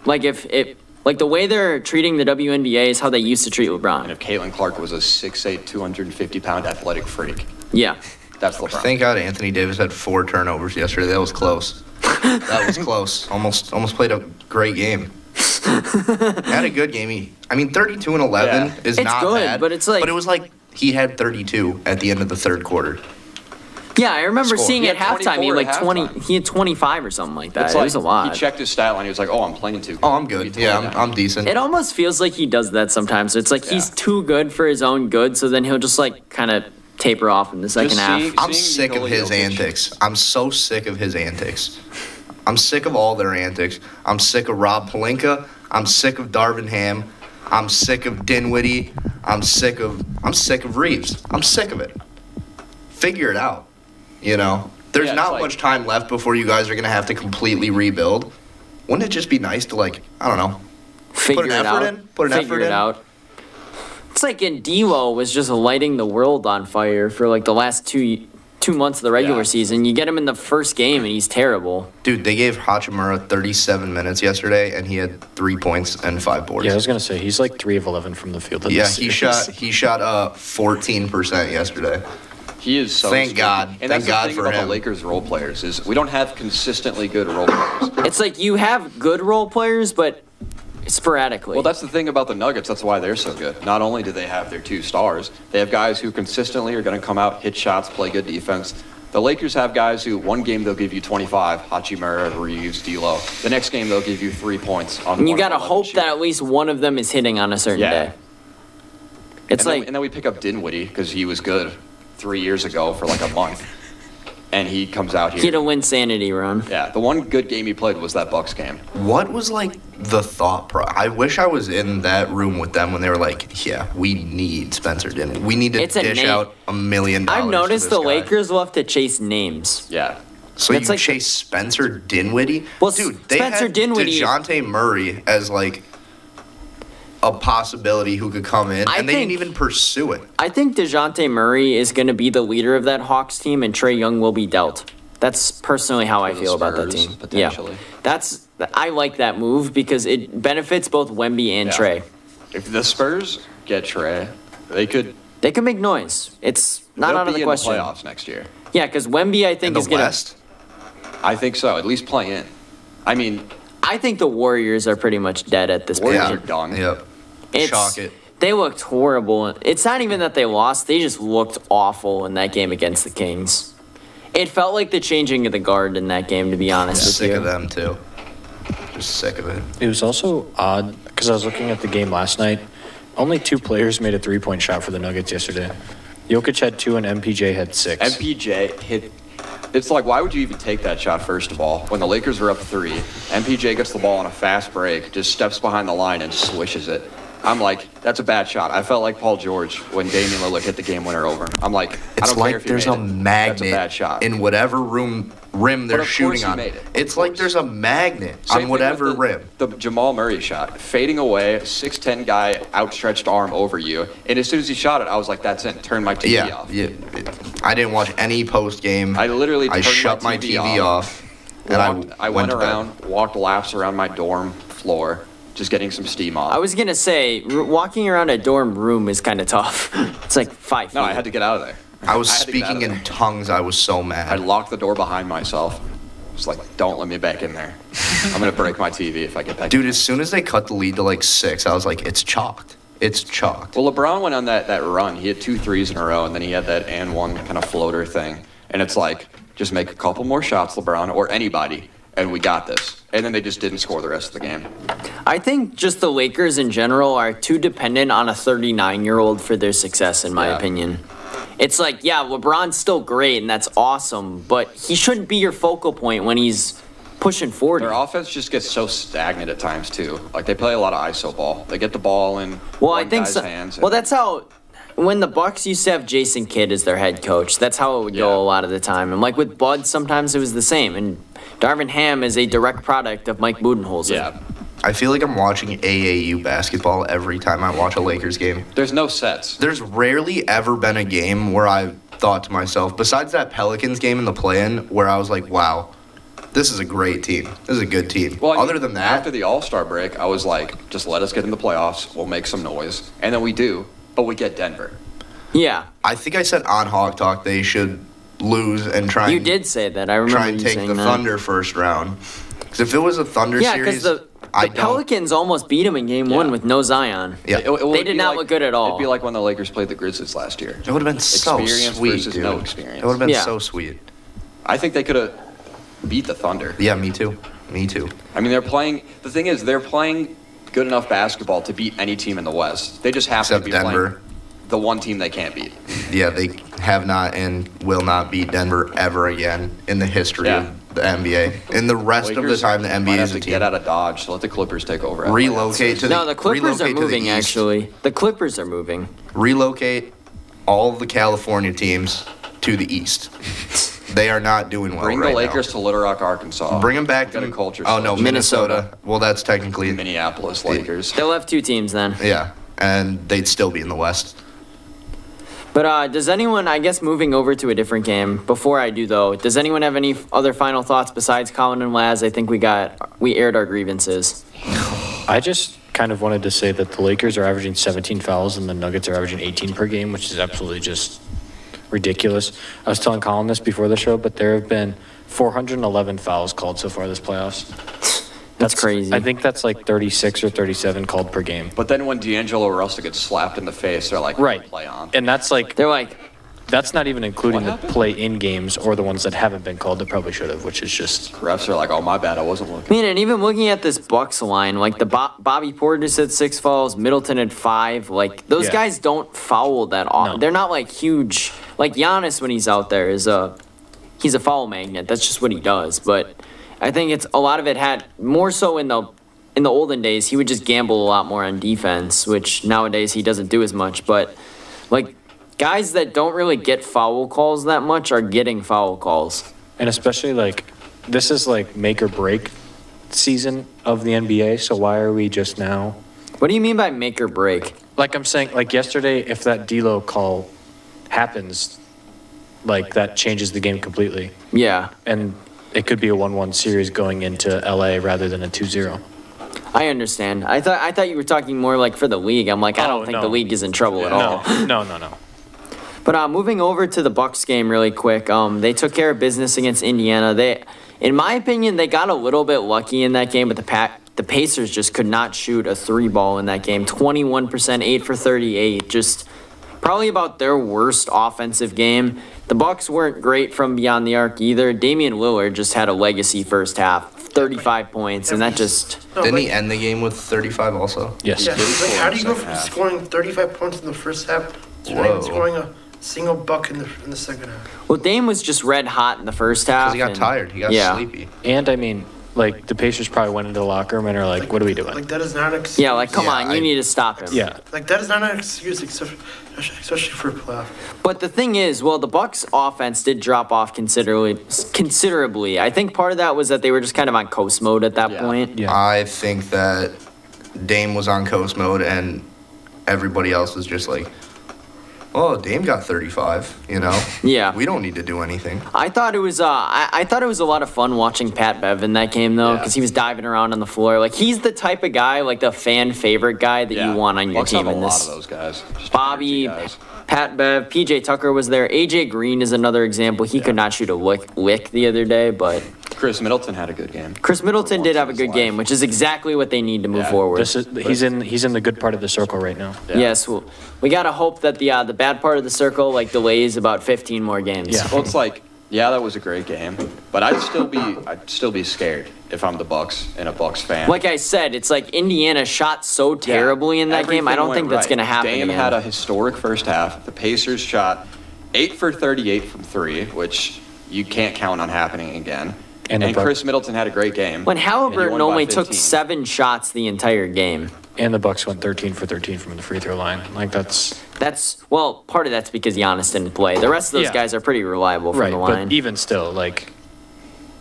Like if it like the way they're treating the WNBA is how they used to treat And LeBron. if Caitlin Clark was a 6'8", 250-pound athletic freak, Yeah. that's LeBron. Thank God Anthony Davis had 4 turnovers yesterday. That was close. That was close. Almost played a great game. Had a good game. I mean, 32 and 11 Yeah. is It's not good, bad. but it's like- But it was like he had 32 at the end of the third quarter. Yeah, I remember Score. seeing He at had halftime he 24 had like at 20 halftime. he had 25 or something like that. It's It like was a lot. he checked his stat line. He was like, "Oh, I'm playing too." Oh, I'm good. Yeah, I'm decent. It almost feels like he does that sometimes. It's like he's Yeah. too good for his own good, so then he'll just like kind of taper off in the second half. seeing- I'm seeing sick of Nikola his Jokic. antics. I'm so sick of his antics. I'm sick of all their antics. I'm sick of Rob Pelinka. I'm sick of Darvin Ham. I'm sick of Dinwiddie. I'm sick of Reeves. I'm sick of it. Figure it out. You know, there's Yeah, it's not like- much time left before you guys are gonna have to completely rebuild. Wouldn't it just be nice to like, I don't know, Figure an it effort out. in? Put an Figure effort it in? out. It's like in D'Lo was just lighting the world on fire for like the last two months of the regular Yeah. season. You get him in the first game and he's terrible. dude? They gave Hachimura 37 minutes yesterday, and he had 3 points and 5 boards. Yeah, I was gonna say he's like 3 of 11 from the field. In Yeah, this he series. shot 14% yesterday. He is so. Thank skilled. God. And Thank that's God the thing for about him. the Lakers role players is we don't have consistently good role players. It's like you have good role players, but sporadically. Well, that's the thing about the Nuggets. That's why they're so good. Not only do they have their 2 stars, they have guys who consistently are going to come out, hit shots, play good defense. The Lakers have guys who one game they'll give you 25, Hachimura, Reeves, D'Lo. The next game they'll give you 3 points on. and you one of got to 11 hope that shooting. at least one of them is hitting on a certain Yeah. day. It's and like then, and then we pick up Dinwiddie because he was good 3 years ago for like a month, and he comes out he had a here. win sanity run. Yeah, the one good game he played was that Bucks game. What was like the thought I wish I was in that room with them when they were like, yeah, we need Spencer Dinwiddie. We need to It's a dish name. out $1 million. I've to noticed this the guy. Lakers will have to chase names. Yeah, So That's you like- chase Spencer Dinwiddie? Well, dude, they Spencer had Dinwiddie- DeJounte Murray as like a possibility who could come in, I and they didn't think- even pursue it. I think DeJounte Murray is going to be the leader of that Hawks team, and Trey Young will be dealt. That's personally how I the feel about that Spurs, team. potentially. Yeah, I like that move because it benefits both Wemby and Yeah. Trey. if the Spurs get Trey, they could. They can make noise. It's not they'll out of be the in question. the playoffs next year. Yeah, because Wemby I In think the is going to. West, I think so. At least play in. I mean, I think the Warriors are pretty much dead at this Warriors point. are done. yep. It's- Chalk it. They looked horrible. It's not even that they lost. They just looked awful in that game against the Kings. It felt like the changing of the guard in that game, to be honest with Sick you. of them too. Just sick of it. It was also odd because I was looking at the game last night. Only 2 players made a 3-point shot for the Nuggets yesterday. Jokic had 2 and MPJ had 6. MPJ hit. It's like, why would you even take that shot, first of all? When the Lakers are up 3, MPJ gets the ball on a fast break, just steps behind the line and swishes it. I'm like, that's a bad shot. I felt like Paul George when Damian Lillard hit the game winner over. I'm like, I It's don't like care if you there's made a it. magnet That's a bad shot. in whatever rim they're of course shooting he on. made it. Of It's like course. there's a magnet Same on thing whatever with rim. the Jamal Murray shot, fading away, 6'10" guy, outstretched arm over you, and as soon as he shot it, I was like, "That's it." Turn my TV Yeah, off. yeah. I didn't watch any post game. I literally I turned shut my my TV TV off, and I went went to bed. around, walked laps around my dorm floor, just getting some steam off. I was going to say, walking around a dorm room is kind of tough. It's like 5 feet. No, I had to get out of there. I was had to get out speaking of in there. tongues. I was so I mad. locked the door behind myself. Just like, don't let me back in there. I'm gonna break my TV if I get back. Dude, in as soon as they cut the lead to like 6, I was like, it's chalked. It's chalked. Well, LeBron went on that run. He had 2 threes in a row, and then he had that and one kind of floater thing. And it's like, just make a couple more shots, LeBron, or anybody, and we got this. And then they just didn't score the rest of the game. I think just the Lakers in general are too dependent on a 39-year-old for their success, in my Yeah. opinion. It's like, yeah, LeBron's still great, and that's awesome, but he shouldn't be your focal point when he's pushing 40. Their offense just gets so stagnant at times too. Like they play a lot of iso ball. They get the ball in Well, one I think guy's so. hands. Well, that's how when the Bucks used to have Jason Kidd as their head coach, that's how it would Yeah. go a lot of the time. And like with Bud, sometimes it was the same. And Darvin Ham is a direct product of Mike Budenholzer. Yeah. I feel like I'm watching AAU basketball every time I watch a Lakers game. There's no sets. There's rarely ever been a game where I thought to myself, besides that Pelicans game in the play-in, where I was like, wow, this is a great team. This is a good team. Well, Other than that, after the All-Star break, I was like, just let us get in the playoffs. We'll make some noise. And then we do, but we get Denver. Yeah, I think I said on Hawk Talk they should lose and try you and, did say that. I remember try and you take saying the that. Thunder first round. Because if it was a Thunder Yeah, series, because the I don't. Pelicans almost beat him in game one Yeah. with no Zion. Yeah. They did not look good at all. It'd be like when the Lakers played the Grizzlies last year. It would have been so Experience sweet, versus dude. no experience. It would have been Yeah. so sweet. I think they could have beat the Thunder. Yeah, me too. Me too. I mean, the thing is, they're playing good enough basketball to beat any team in the West. They just happen Except to be Denver. playing the one team they can't beat. Yeah, they have not and will not beat Denver ever again in the history Yeah. of the NBA. In the rest of the Lakers time, the might NBA have is a to team. get out of Dodge to let the Clippers take over. LA. Relocate to the No, the Clippers are relocate to the moving, East. actually. The Clippers are moving. Relocate all of the California teams to the East. They are not doing well Bring right the Lakers now. to Little Rock, Arkansas. Bring them back Get to a culture. Oh no, switch. Minnesota. Well, that's technically Minneapolis Lakers. They'll have two teams then. yeah, and they'd still be in the West. But does anyone, I guess moving over to a different game, before I do though, does anyone have any other final thoughts besides Colin and Laz? I think we aired our grievances. I just kind of wanted to say that the Lakers are averaging 17 fouls and the Nuggets are averaging 18 per game, which is absolutely just ridiculous. I was telling Colin this before the show, but there have been 411 fouls called so far this playoffs. That's crazy. I think that's like 36 or 37 called per game. But then when D'Angelo Russell gets slapped in the face, they're like, Right. play on. And that's like, They're like, that's not even including What the happened? play-in games or the ones that haven't been called that probably should have, which is just, Refs are like, oh, my bad, I wasn't looking. man, and even looking at this Bucks line, like the Bobby Portis had 6 fouls, Middleton had 5. Like those Yeah. guys don't foul that often. No. They're not like huge. Like Giannis when he's out there he's a foul magnet. That's just what he does. But I think it's a lot of it had more so in the olden days. He would just gamble a lot more on defense, which nowadays he doesn't do as much. But like guys that don't really get foul calls that much are getting foul calls. and especially like, this is like make or break season of the NBA, so why are we just now? What do you mean by make or break? Like I'm saying, like yesterday, if that D'Lo call happens, like that changes the game completely. Yeah. And it could be a 1-1 series going into LA rather than a 2-0. I understand. I thought you were talking more like for the league. I'm like, I don't Oh, think no. the league is in trouble at all. No. But moving over to the Bucks game really quick, they took care of business against Indiana. They, in my opinion, they got a little bit lucky in that game, but the Pacers just could not shoot a 3-ball in that game. 21%, 8 for 38, just probably about their worst offensive game. The Bucks weren't great from beyond the arc either. Damian Lillard just had a legacy first half, 35 points, and that just. No, Didn't but- he end the game with 35 also? Yes. Yeah, it's like, how do you go Second from half. scoring 35 points in the first half to not Whoa. even scoring a single buck in the second half? Well, Dame was just red hot in the first half. Because he got and- tired. He got yeah. sleepy. And I mean, like the Pacers probably went into the locker room and are like, what are we doing? Like that is not an excuse. Yeah, like, come Yeah, on, you I- need to stop him. Yeah. Like that is not an excuse, especially for a playoff. But the thing is, well, the Bucks' offense did drop off considerably. I think part of that was that they were just kind of on coast mode at that Yeah. point. Yeah. I think that Dame was on coast mode and everybody else was just like, oh, Dame got 35, you know? Yeah. We don't need to do anything. I thought it was I thought it was a lot of fun watching Pat Bev in that game though, Yeah. because he was diving around on the floor. Like he's the type of guy, like the fan favorite guy that you want on your Bucks team have in a lot this. of those guys. Just Bobby, energy guys. Pat Bev, PJ Tucker was there. AJ Green is another example. He could not shoot a lick the other day, but Chris Middleton had a good game. Chris Middleton For did once have a in his good life. game, which is exactly what they need to move Yeah. forward. He's in the good part of the circle right now. Yeah. Yes, well, we gotta hope that the bad part of the circle like delays about 15 more games. Yeah. Well, it's like, yeah, that was a great game, but I'd still be scared if I'm the Bucks and a Bucks fan. Like I said, it's like Indiana shot so terribly in that game. I don't think that's gonna happen Dame again. had a historic first half. The Pacers shot 8 for 38 from 3, which you can't count on happening again. And And the Buc- Chris Middleton had a great game. when and he Halliburton won by only took 15. 7 shots the entire game. And the Bucks went 13 for 13 from the free throw line. Like that's well, part of that's because Giannis didn't play. The rest of those Yeah. guys are pretty reliable from Right, the line. but even still, like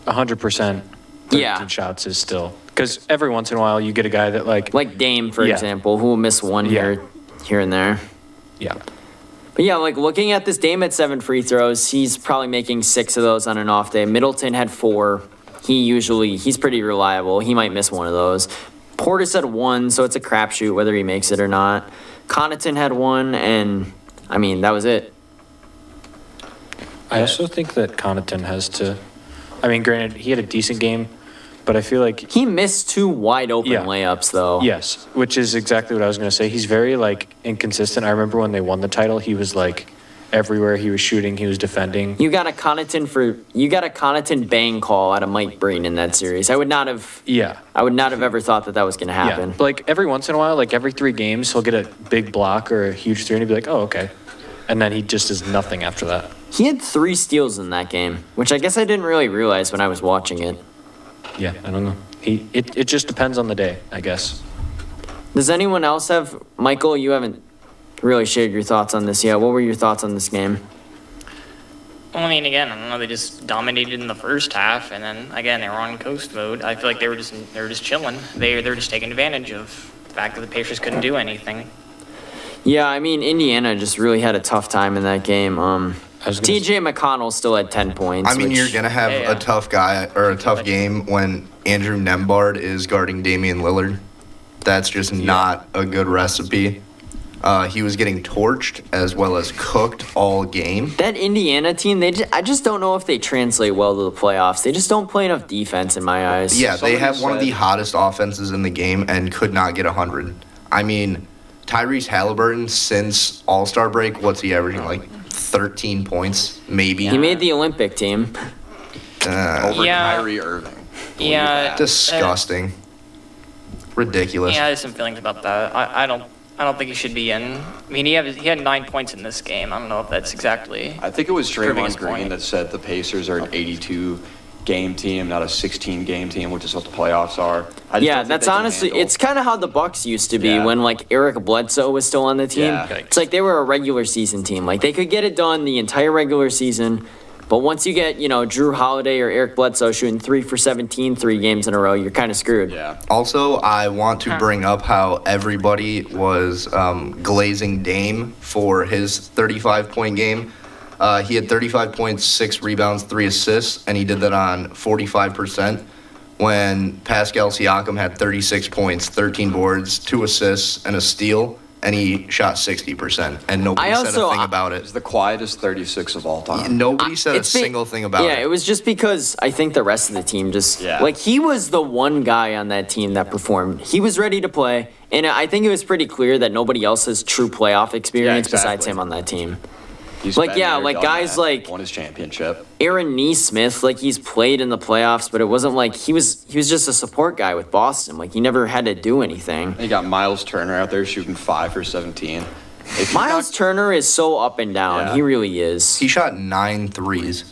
100% 13 Yeah. shots is still, because every once in a while you get a guy that Like Dame, for Yeah. example, who will miss one Yeah. here and there. yeah. But yeah, like looking at this Dame at 7 free throws, he's probably making 6 of those on an off day. Middleton had 4. He's pretty reliable. He might miss one of those. Portis had 1, so it's a crapshoot whether he makes it or not. Connaughton had 1, and I mean, that was it. I also think that Connaughton has to, I mean, granted, he had a decent game, but I feel like, He missed 2 wide open Yeah. layups, though. yes, which is exactly what I was going to say. He's very, like, inconsistent. I remember when they won the title, he was, like, everywhere he was shooting, he was defending. You got a Connaughton bang call out of Mike Breen in that series. I would not have ever thought that was going to Yeah, happen. like, every once in a while, like, every 3 games, he'll get a big block or a huge 3, and he'd be like, oh, okay. And then he just is nothing after that. He had 3 steals in that game, which I guess I didn't really realize when I was watching it. Yeah, I don't know. It just depends on the day, I guess. Does anyone else have, Michael, you haven't really shared your thoughts on this yet. What were your thoughts on this game? Well, I mean, again, I don't know. They just dominated in the first half, and then again they were on coast mode. I feel like they were just chilling. They were just taking advantage of the fact that the Pacers couldn't do anything. Yeah, I mean, Indiana just really had a tough time in that game. was gonna TJ McConnell still had 10 points. I mean, which- you're gonna have Yeah, yeah. a tough guy or a tough game when Andrew Nembhard is guarding Damian Lillard. That's just not a good recipe. He was getting torched as well as cooked all game. That Indiana team, I just don't know if they translate well to the playoffs. They just don't play enough defense in my eyes. Yeah, they Somebody have one of the said- hottest offenses in the game and could not get 100. I mean, Tyrese Halliburton since All-Star break, what's he averaging? Like 13 points, maybe. He made the Olympic team. Over Yeah. Kyrie Irving. Believe Yeah. that. Disgusting. Ridiculous. Yeah, I have some feelings about that. I don't think he should be in. I mean, he had 9 points in this game. I don't know if that's exactly. I think it was proving his Draymond Green point. that said the Pacers are an 82 game team, not a 16 game team, which is what the playoffs are. I just Yeah, don't think that's they can honestly, handle- it's kind of how the Bucks used to be Yeah. when like Eric Bledsoe was still on the team. Yeah. It's like they were a regular season team. Like they could get it done the entire regular season, but once you get, Drew Holiday or Eric Bledsoe shooting 3 for 17 3 games in a row, you're kind of screwed. Yeah. Also, I want to bring up how everybody was glazing Dame for his 35-point game. He had 35 points, 6 rebounds, 3 assists, and he did that on 45%. When Pascal Siakam had 36 points, 13 boards, 2 assists, and a steal, and he shot 60%, and nobody said a thing about It's it. the quietest 36 of all time. Nobody said a It's be- single thing about Yeah, it. it was just because I think the rest of the team just Yeah. like he was the one guy on that team that performed. He was ready to play, and I think it was pretty clear that nobody else has true playoff experience besides exactly. him on that team. He's like, been yeah, there, like done guys that, like- won his championship. Aaron Neesmith, like he's played in the playoffs, but it wasn't like he was just a support guy with Boston. Like he never had to do anything. You got Miles Turner out there shooting 5 for 17. If you're Miles not- Turner is so up and down. Yeah. He really is. He shot 9 threes.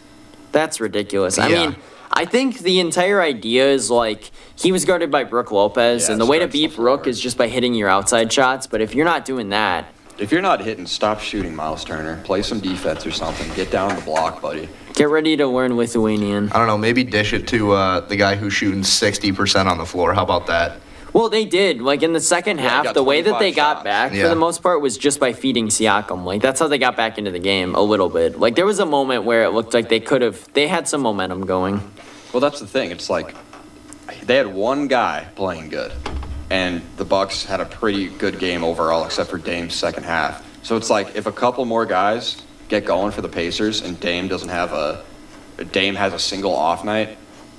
That's ridiculous. I Yeah. mean, I think the entire idea is like he was guarded by Brooke Lopez, Yeah, and the way to stretch the beat Brooke floor. is just by hitting your outside shots. But if you're not doing that, If you're not hitting, stop shooting, Miles Turner. Play some defense or something. Get down the block, buddy. get ready to learn Lithuanian. I don't know, maybe dish it to the guy who's shooting 60% on the floor. How about that? Well, they did. Like in the second Yeah, he half, got the way that 25 they got shots. back for Yeah. the most part was just by feeding Siakam. Like that's how they got back into the game a little bit. Like there was a moment where it looked like they had some momentum going. Well, that's the thing. It's like they had one guy playing good, and the Bucks had a pretty good game overall, except for Dame's second half. So it's like if a couple more guys get going for the Pacers, and Dame has a single off night,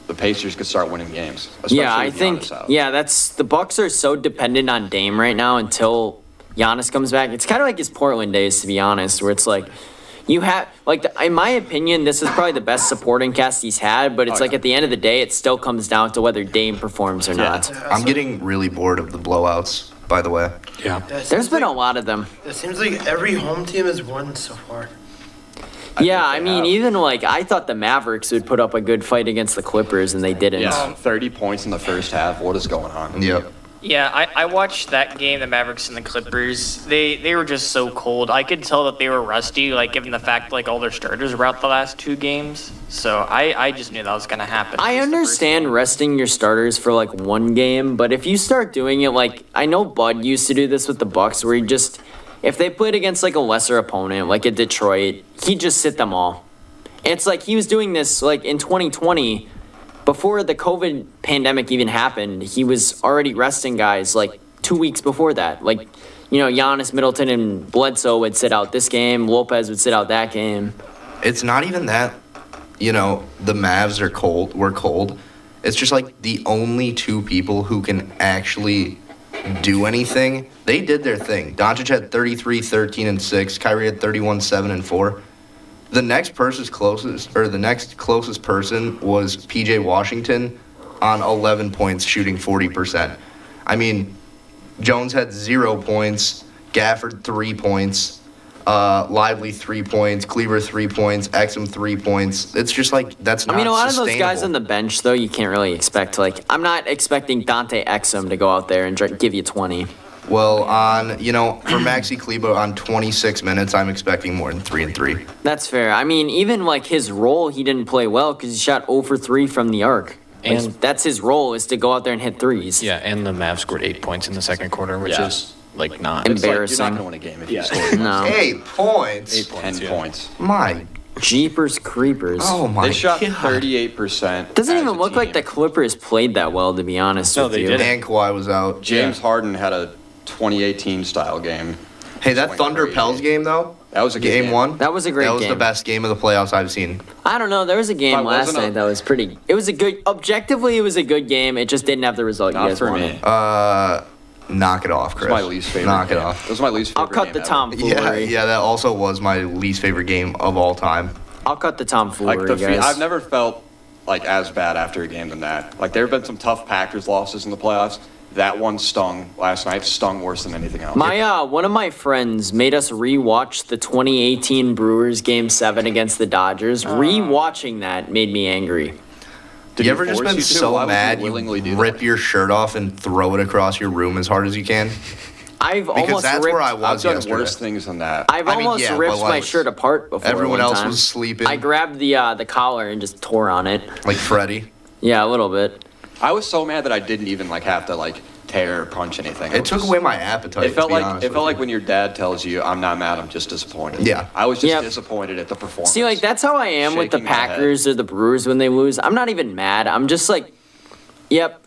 the Pacers could start winning games. Especially Yeah, I with think Giannis out. that's the Bucks are so dependent on Dame right now until Giannis comes back. It's kind of like his Portland days, to be honest, where it's like you have like in my opinion, this is probably the best supporting cast he's had. But it's like at the end of the day, it still comes down to whether Dame performs or not. I'm getting really bored of the blowouts, by the way. Yeah. There's been a lot of them. It seems like every home team has won so far. Yeah, think I they mean, have. even like I thought the Mavericks would put up a good fight against the Clippers, and they didn't. Yeah, 30 points in the first half. What is going on? Yep. Yeah, I watched that game, the Mavericks and the Clippers. They were just so cold. I could tell that they were rusty, like given the fact like all their starters were out the last 2 games. So I just knew that was gonna happen. I At least the first understand game. resting your starters for like 1 game, but if you start doing it like I know Bud used to do this with the Bucks, where he just if they played against like a lesser opponent, like a Detroit, he'd just sit them all. It's like he was doing this like in 2020. Before the COVID pandemic even happened, he was already resting guys like 2 weeks before that. Like, you know, Giannis, Middleton, and Bledsoe would sit out this game. Lopez would sit out that game. It's not even that, you know, the Mavs are cold. We're cold. It's just like the only 2 people who can actually do anything. They did their thing. Doncic had 33, 13, and 6. Kyrie had 31, 7, and 4. The next closest person was PJ Washington on 11 points, shooting 40%. I mean, Jones had 0 points, Gafford 3 points, Lively 3 points, Cleaver 3 points, Exum 3 points. It's just like that's not I mean, a lot of those guys sustainable. on the bench, though, you can't really expect. Like, I'm not expecting Dante Exum to go out there and give you 20. Well, on for Maxi Kleber on 26 minutes, I'm expecting more than 3 and 3. That's fair. I mean, even like his role, he didn't play well because he shot 0 for 3 from the arc. Like, And- that's his role, is to go out there and hit threes. Yeah, and the Mavs scored 8 points in the second quarter, which Yeah. is like not. It's like, you're Embarrassing. not going to win a game if you Yeah. score No. 8 points. 8 points. 10 yeah. points. My, Jeepers creepers. oh my They shot God. 38%. Doesn't as even a look like the team. Clippers played that well, to be honest No, with they you. didn't. And Kawhi was out. James Harden had a 2018 style game. Hey, that Went Thunder crazy. Pels game though. That was a good game. 1. That was a great That was the game. best game of the playoffs I've seen. I don't know. There was a game If I last wasn't a- night that was pretty. It was a good. Objectively, it was a good game. It just didn't have the result you Not guys for wanted. me. Knock it off, It Chris. was my least favorite Knock game. it off. It was my least favorite I'll cut game the ever. tomfoolery. Yeah, that also was my least favorite game of all time. I'll cut the tomfoolery, Like guys. I've never felt like as bad after a game than that. Like there have been some tough Packers losses in the playoffs. That one stung last night. Stung worse than anything else. My one of my friends made us rewatch the 2018 Brewers Game 7 against the Dodgers. Rewatching that made me angry. Did you he ever just force been you to? so Why would mad willingly do you that? rip your shirt off and throw it across your room as hard as you can? I've Because almost that's ripped. where I I've was done yesterday. worse things than that. I've I mean, almost yeah, ripped but, my like, shirt apart before. Everyone one else time. was sleeping, I grabbed the collar and just tore on it. like Freddie. Yeah, a little bit. I was so mad that I didn't even like have to like tear or punch anything. I It was took just- away my appetite. It felt to be like honest it felt with like you. when your dad tells you, "I'm not mad, I'm just disappointed." Yeah. I was just Yep. disappointed at the performance. See, like that's how I am with the Shaking my head. Packers or the Brewers when they lose. I'm not even mad. I'm just like, yep.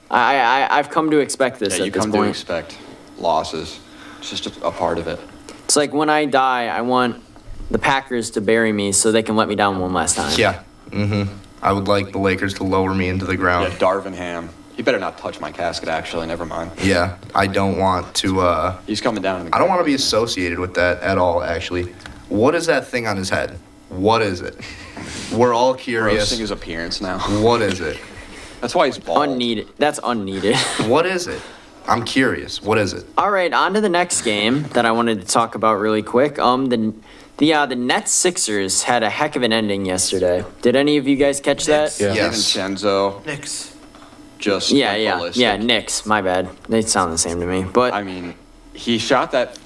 I've come to expect this Yeah, you at this come to point. expect losses. It's just a part of it. It's like when I die, I want the Packers to bury me so they can let me down one last time. Yeah. I would like the Lakers to lower me into the Yeah, ground. Darvin Ham. He better not touch my casket. Actually, never mind. Yeah. I don't want to. He's coming down. In the I don't want to be ground. associated with that at all. Actually, what is that thing on his head? What is it? We're all curious. roasting his appearance now. What is it? That's why he's bald. Unneeded. That's unneeded. What is it? I'm curious. What is it? All right, on to the next game that I wanted to talk about really quick. The Nets Sixers had a heck of an ending yesterday. Did any of you guys catch that? Yeah. Yes. DiVincenzo Knicks. just Yeah, went yeah, ballistic. yeah. Knicks. My bad. They sound the same to me. But I mean, he shot that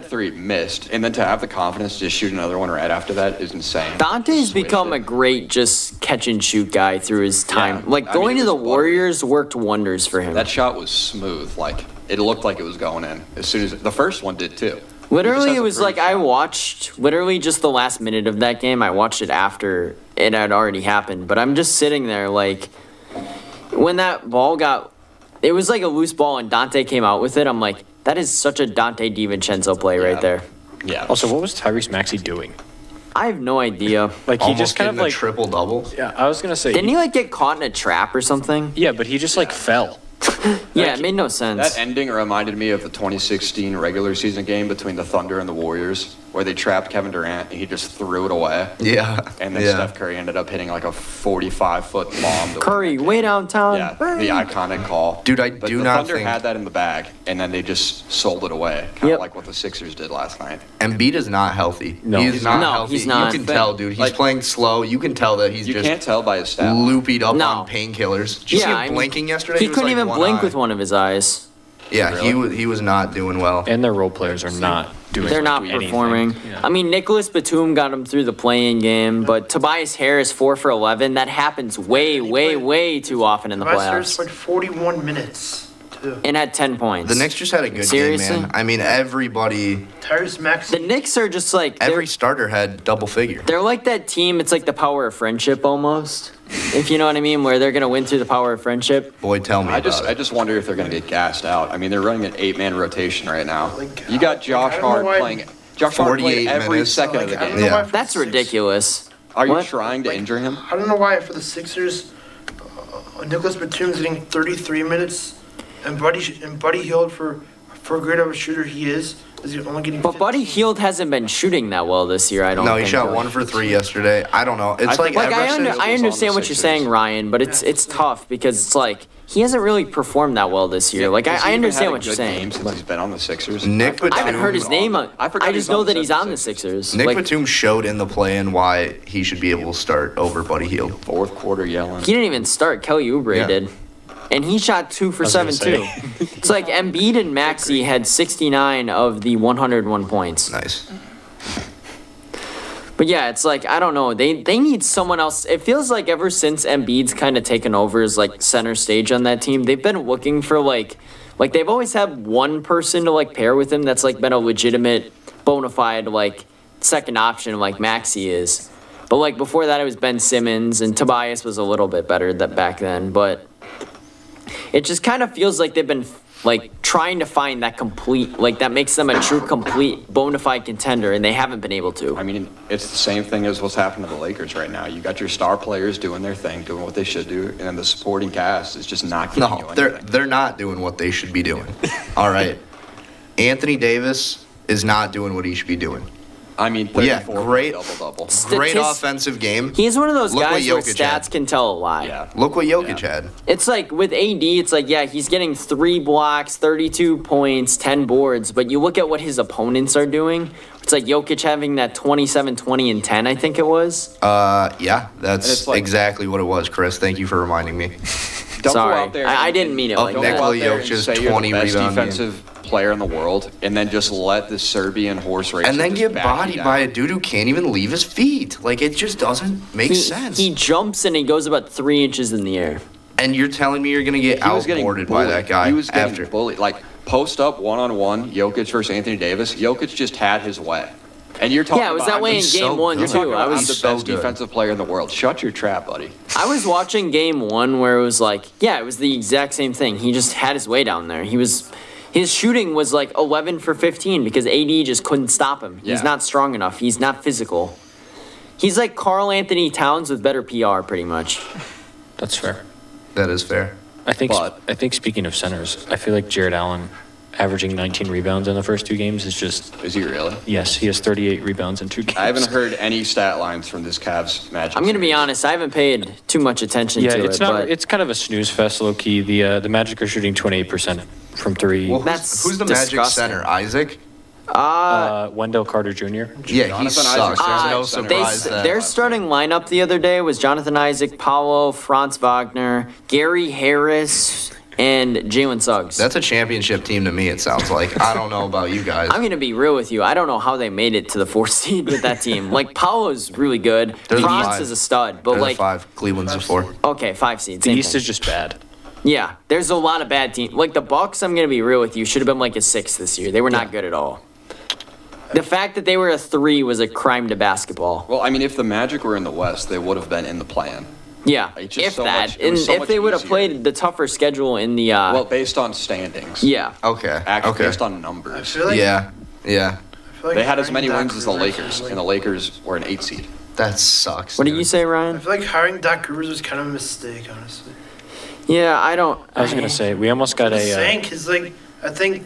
three, missed, and then to have the confidence to just shoot another one right after that is insane. Dante's Switched become it. a great just catch and shoot guy through his time. Yeah, Like I mean, going it to the was Warriors worked wonders for him. That shot was smooth. Like it looked like it was going in as soon as the first one did too. Literally, He just has it a was pretty like I shot. watched literally just the last minute of that game. I watched it after it had already happened. But I'm just sitting there like when that ball it was like a loose ball and Dante came out with it. I'm like, that is such a Dante DiVincenzo play right Yeah. there. Yeah. Also, what was Tyrese Maxey doing? I have no idea. Like he Almost just kind of getting a like. triple double. Yeah, I was gonna say. Didn't he like get caught in a trap or something? Yeah, but he just like fell. Yeah, it made no sense. That ending reminded me of the 2016 regular season game between the Thunder and the Warriors. where they trapped Kevin Durant and he just threw it away. Yeah. And then yeah. Steph Curry ended up hitting like a 45-foot bomb. Curry, way downtown. Yeah, the iconic call. Dude, I But do the not Thunder think- had that in the bag, and then they just sold it away, kind Yep. of like what the Sixers did last night. Embiid is not healthy. No. He's He's not not. healthy. He's not. You can tell, dude. He's Like- playing slow. You can tell that he's You just can't tell by his stat. loopied up No. on painkillers. Did you see him I mean, blinking yesterday? He was couldn't like even one blink eye. with one of his eyes. Yeah, Really? he was not doing well. And their role players are not doing They're not anything. performing. Yeah. I mean, Nicholas Batum got him through the play-in game, but Tobias Harris 4 for 11. That happens way too often in the Tobias Harris playoffs. played 41 minutes, too. And had 10 points. The Knicks just had a good Seriously? game, man. I mean, everybody, Tyrese Maxey. The Knicks are just like every starter had double figure. they're like that team. It's like the power of friendship almost, if you know what I mean, where they're gonna win through the power of friendship. Boy, tell me I about it. just wonder if they're going to get gassed out. I mean, they're running an 8-man rotation right now. Like, You got Josh I don't know Hart why- playing. Josh Hart 48 played every minutes. second Like, of the I don't game. know Yeah. why for the That's Sixers- ridiculous. Are you What? trying to Like, injure him? I don't know why for the Sixers, Nicholas Batum's getting 33 minutes, and Buddy Hield for great of a shooter he is only getting. But Buddy 15. Hield hasn't been shooting that well this year. I don't. No, he think, shot really. 1 for 3 yesterday. I don't know. It's I like think- Like ever I, since. was on I the understand what you're Sixers. saying, Ryan, but it's tough because it's like he hasn't really performed that well this year. Like Has he I even understand had a what you're good saying. game since he's been on the Sixers. Nick forgot I haven't Batum heard his he was name. on- I forgot I he just was know that he's on the 76ers. Sixers. Nick Like, Batum showed in the play-in why he should be able to start over Buddy Hield. Fourth quarter yelling. he didn't even start. Kelly Oubre Yeah. did. And he shot 2 for was gonna 7 too. It's like Embiid and Maxey had 69 of the 101 points. Nice. But yeah, it's like I don't know. They need someone else. It feels like ever since Embiid's kind of taken over as like center stage on that team, they've been looking for like they've always had one person to like pair with him that's like been a legitimate, bona fide like second option like Maxey is. But like before that, it was Ben Simmons and Tobias was a little bit better that back then. But it just kind of feels like they've been like trying to find that complete like that makes them a true complete bona fide contender, and they haven't been able to. I mean, it's the same thing as what's happening to the Lakers right now. You got your star players doing their thing, doing what they should do, and then the supporting cast is just not giving you No, anything. they're not doing what they should be doing. All right. Anthony Davis is not doing what he should be doing. I mean, Yeah, 34 great. double-double. Great Statist- offensive game. He's one of those Look what guys where Jokic stats had. can tell a lie. Yeah. Look what Jokic had. It's like with AD, it's like, yeah, he's getting 3 blocks, 32 points, 10 boards, but you look at what his opponents are doing. It's like Jokic having that 27, 20, and 10, I think it was. Yeah, And that's it's like- exactly what it was, Chris. Thank you for reminding me. Don't Sorry. go out there. I and- didn't mean it Oh, like Don't that. go out there and Jokic's say you're 20 the best rebound game. defensive player in the world, and then just let the Serbian horse race And then just get back you bodied down. by a dude who can't even leave his feet. Like, it just doesn't make sense. He jumps and he goes about 3 inches in the air. And you're telling me you're going to get He was getting outboarded by that guy He was getting after. bullied. Like post up one-on-one, Jokic versus Anthony Davis. Jokic just had his way. And you're talking Yeah, it was about, that way in he's game so 1, good. too. Talking about, I I'm was the so best good. defensive player in the world. Shut your trap, buddy. I was watching game 1 where it was like, yeah, it was the exact same thing. He just had his way down there. His shooting was like 11 for 15 because AD just couldn't stop him. He's Yeah. not strong enough. He's not physical. He's like Karl Anthony Towns with better PR, pretty much. That's fair. That is fair. I think But- speaking of centers, I feel like Jared Allen averaging 19 rebounds in the first 2 games is just, Is he really? yes, he has 38 rebounds in 2 games. I haven't heard any stat lines from this Cavs Magic. I'm going to be series. honest, I haven't paid too much attention Yeah, to it's it, not. but It's kind of a snooze fest, low key. The Magic are shooting 28% from 3. Well, That's who's the Magic disgusting. center? Isaac? Wendell Carter Jr. Yeah, he Jonathan sucks. Isaac. There's no They- surprise that. their starting lineup the other day was Jonathan Isaac, Paolo, Franz Wagner, Gary Harris, and Jalen Suggs. That's a championship team to me, it sounds like. I don't know about you guys. I'm going to be real with you. I don't know how they made it to the 4th seed with that team. Like, Paolo's really good. They're the Franz 5. is a stud. But, They're the like, 5. Cleveland's the 4. okay, 5 seeds. The same East thing. is just bad. Yeah, there's a lot of bad teams. Like, the Bucks, I'm going to be real with you, should have been like a 6 this year. They were not good at all. The fact that they were a 3 was a crime to basketball. Well, I mean, if the Magic were in the West, they would have been in the plan. Yeah, It's just if so that. much- it And was so if much they would have easier. played the tougher schedule in the, Well, based on standings. yeah. Okay. Actually, Okay. based on I numbers. feel like, Yeah. I feel like They had as hiring many Doc wins as the Rivers Lakers, was like- and the Lakers were an 8 seed. That sucks. What did dude. you say, I Ryan? feel like hiring Doc Rivers was kind of a mistake, honestly. Yeah, I don't. I was gonna say we almost got Just a. saying, cause like I think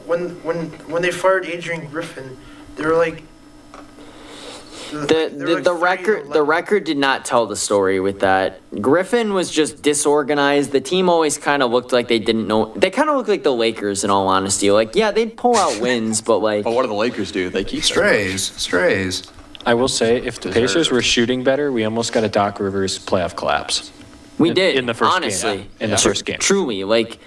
when they fired Adrian Griffin, they were like The record did not tell the story with that. Griffin was just disorganized. The team always kind of looked like they didn't know. They kind of looked like the Lakers, in all honesty. Like, yeah, they'd pull out wins, but like, But what do the Lakers do? They keep Strays. I will say, if the Pacers were shooting better, we almost got a Doc Rivers playoff collapse. we in- did in the first honestly. game. In the first game. Truly, like,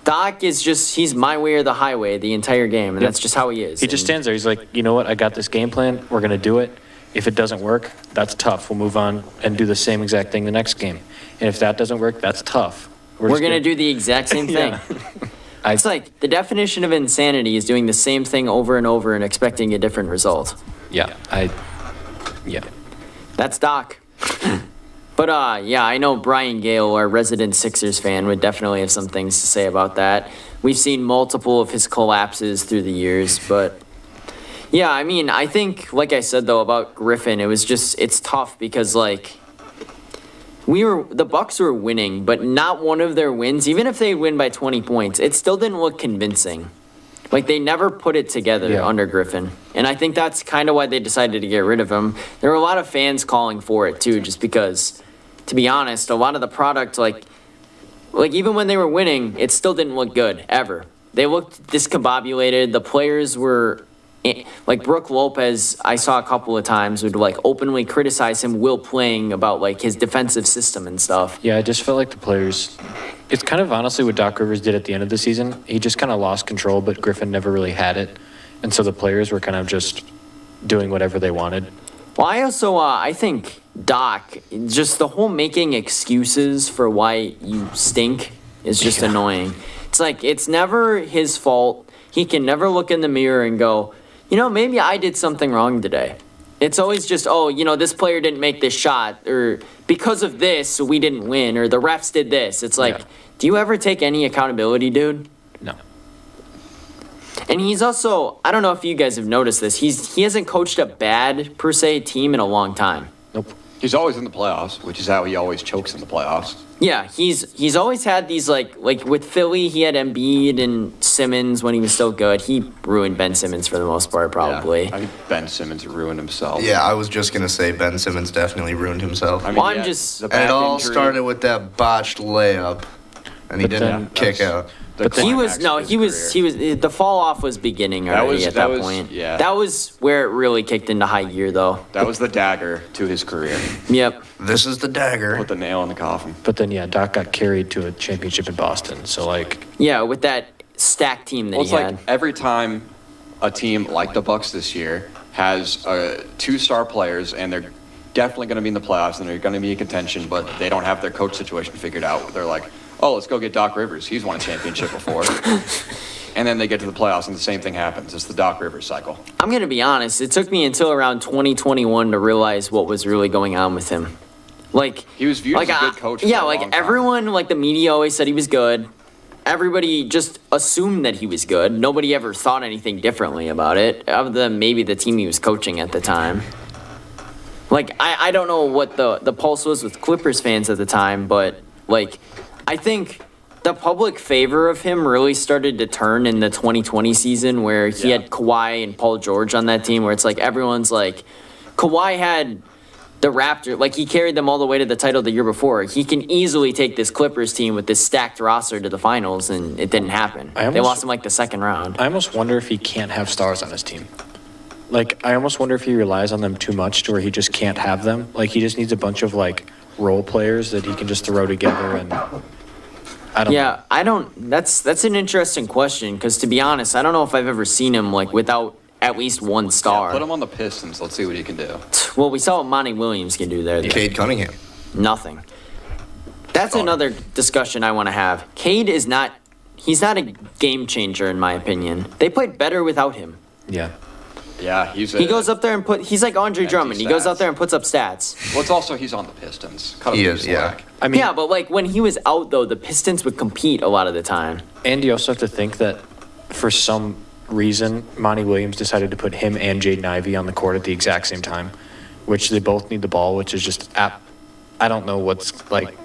Doc is he's my way or the highway the entire game, and that's just how he is. He just And- stands there. He's like, you know what? I got this game plan. We're going to do it. If it doesn't work, that's tough. We'll move on and do the same exact thing the next game. And if that doesn't work, that's tough. We're just gonna do the exact same thing. Yeah. It's like the definition of insanity is doing the same thing over and over and expecting a different result. Yeah. Yeah. That's Doc. But yeah, I know Brian Gale, our resident Sixers fan, would definitely have some things to say about that. We've seen multiple of his collapses through the years, but yeah, I mean, I think, like I said though about Griffin, it's tough because like the Bucks were winning, but not one of their wins, even if they win by 20 points, it still didn't look convincing. Like, they never put it together Yeah. under Griffin. And I think that's kind of why they decided to get rid of him. There were a lot of fans calling for it, too, just because, to be honest, a lot of the product, like even when they were winning, it still didn't look good, ever. They looked discombobulated. The players were, like, Brooke Lopez, I saw a couple of times, would, like, openly criticize him while playing about, like, his defensive system and stuff. Yeah, I just felt like the players. It's kind of honestly what Doc Rivers did at the end of the season. He just kind of lost control, but Griffin never really had it. And so the players were kind of just doing whatever they wanted. Well, I also, I think Doc, just the whole making excuses for why you stink is just annoying. It's like, it's never his fault. He can never look in the mirror and go, you know, maybe I did something wrong today. It's always just, oh, you know, this player didn't make this shot, or because of this, we didn't win, or the refs did this. It's like, Yeah. do you ever take any accountability, dude? No. And he's also, I don't know if you guys have noticed this, he hasn't coached a bad, per se, team in a long time. Nope. He's always in the playoffs, which is how he always chokes in the playoffs. Yeah, he's always had these, like with Philly, he had Embiid and Simmons when he was still good. He ruined Ben Simmons for the most part, probably. Yeah, I think Ben Simmons ruined himself. Yeah, I was just gonna say Ben Simmons definitely ruined himself. I mean, Well, I'm yeah, just- the And back it all injury, started with that botched layup, and he But didn't then- kick that's- out. the But then- He climax was, no, of his he was, career. the fall off was beginning That already was- at that that was- point. yeah. That was where it really kicked into high gear, though. That was the dagger to his career. Yep. This is the dagger. Put the nail in the coffin. But then, yeah, Doc got carried to a championship in Boston. So, like, Yeah, with that stacked team that Well, it's he like had. every time a team like the Bucks this year has two-star players and they're definitely going to be in the playoffs and they're going to be in contention, but they don't have their coach situation figured out. They're like, oh, let's go get Doc Rivers. He's won a championship before. And then they get to the playoffs and the same thing happens. It's the Doc Rivers cycle. I'm going to be honest, it took me until around 2021 to realize what was really going on with him. Like, He was viewed as a good coach for yeah, a like long time. everyone, like the media always said he was good. Everybody just assumed that he was good. Nobody ever thought anything differently about it, other than maybe the team he was coaching at the time. Like, I don't know what the pulse was with Clippers fans at the time, but like, I think the public favor of him really started to turn in the 2020 season, where he Yeah. had Kawhi and Paul George on that team, where it's like everyone's like, Kawhi had the Raptors, like he carried them all the way to the title the year before. He can easily take this Clippers team with this stacked roster to the finals, and it didn't happen. I They almost- lost him like the second round. I almost wonder if he can't have stars on his team. Like, I almost wonder if he relies on them too much to where he just can't have them. Like, he just needs a bunch of, like, role players that he can just throw together and I don't know. Yeah, I don't. That's an interesting question, because to be honest, I don't know if I've ever seen him like without at least one star. Put him on the Pistons. Let's see what he can do. Well, we saw what Monty Williams can do there. Cade Cunningham. Nothing. That's another discussion I want to have. Cade is not. He's not a game changer in my opinion. They played better without him. Yeah. Yeah, he's He goes up there and he's like Andre Empty Drummond. He goes out stats. there and puts up stats. Well, it's also he's on the Pistons. Cut him He some is, yeah. slack. I mean, Yeah, but like when he was out though, the Pistons would compete a lot of the time. and you also have to think that for some reason, Monty Williams decided to put him and Jaden Ivey on the court at the exact same time, which they both need the ball, which is just I don't know what's like.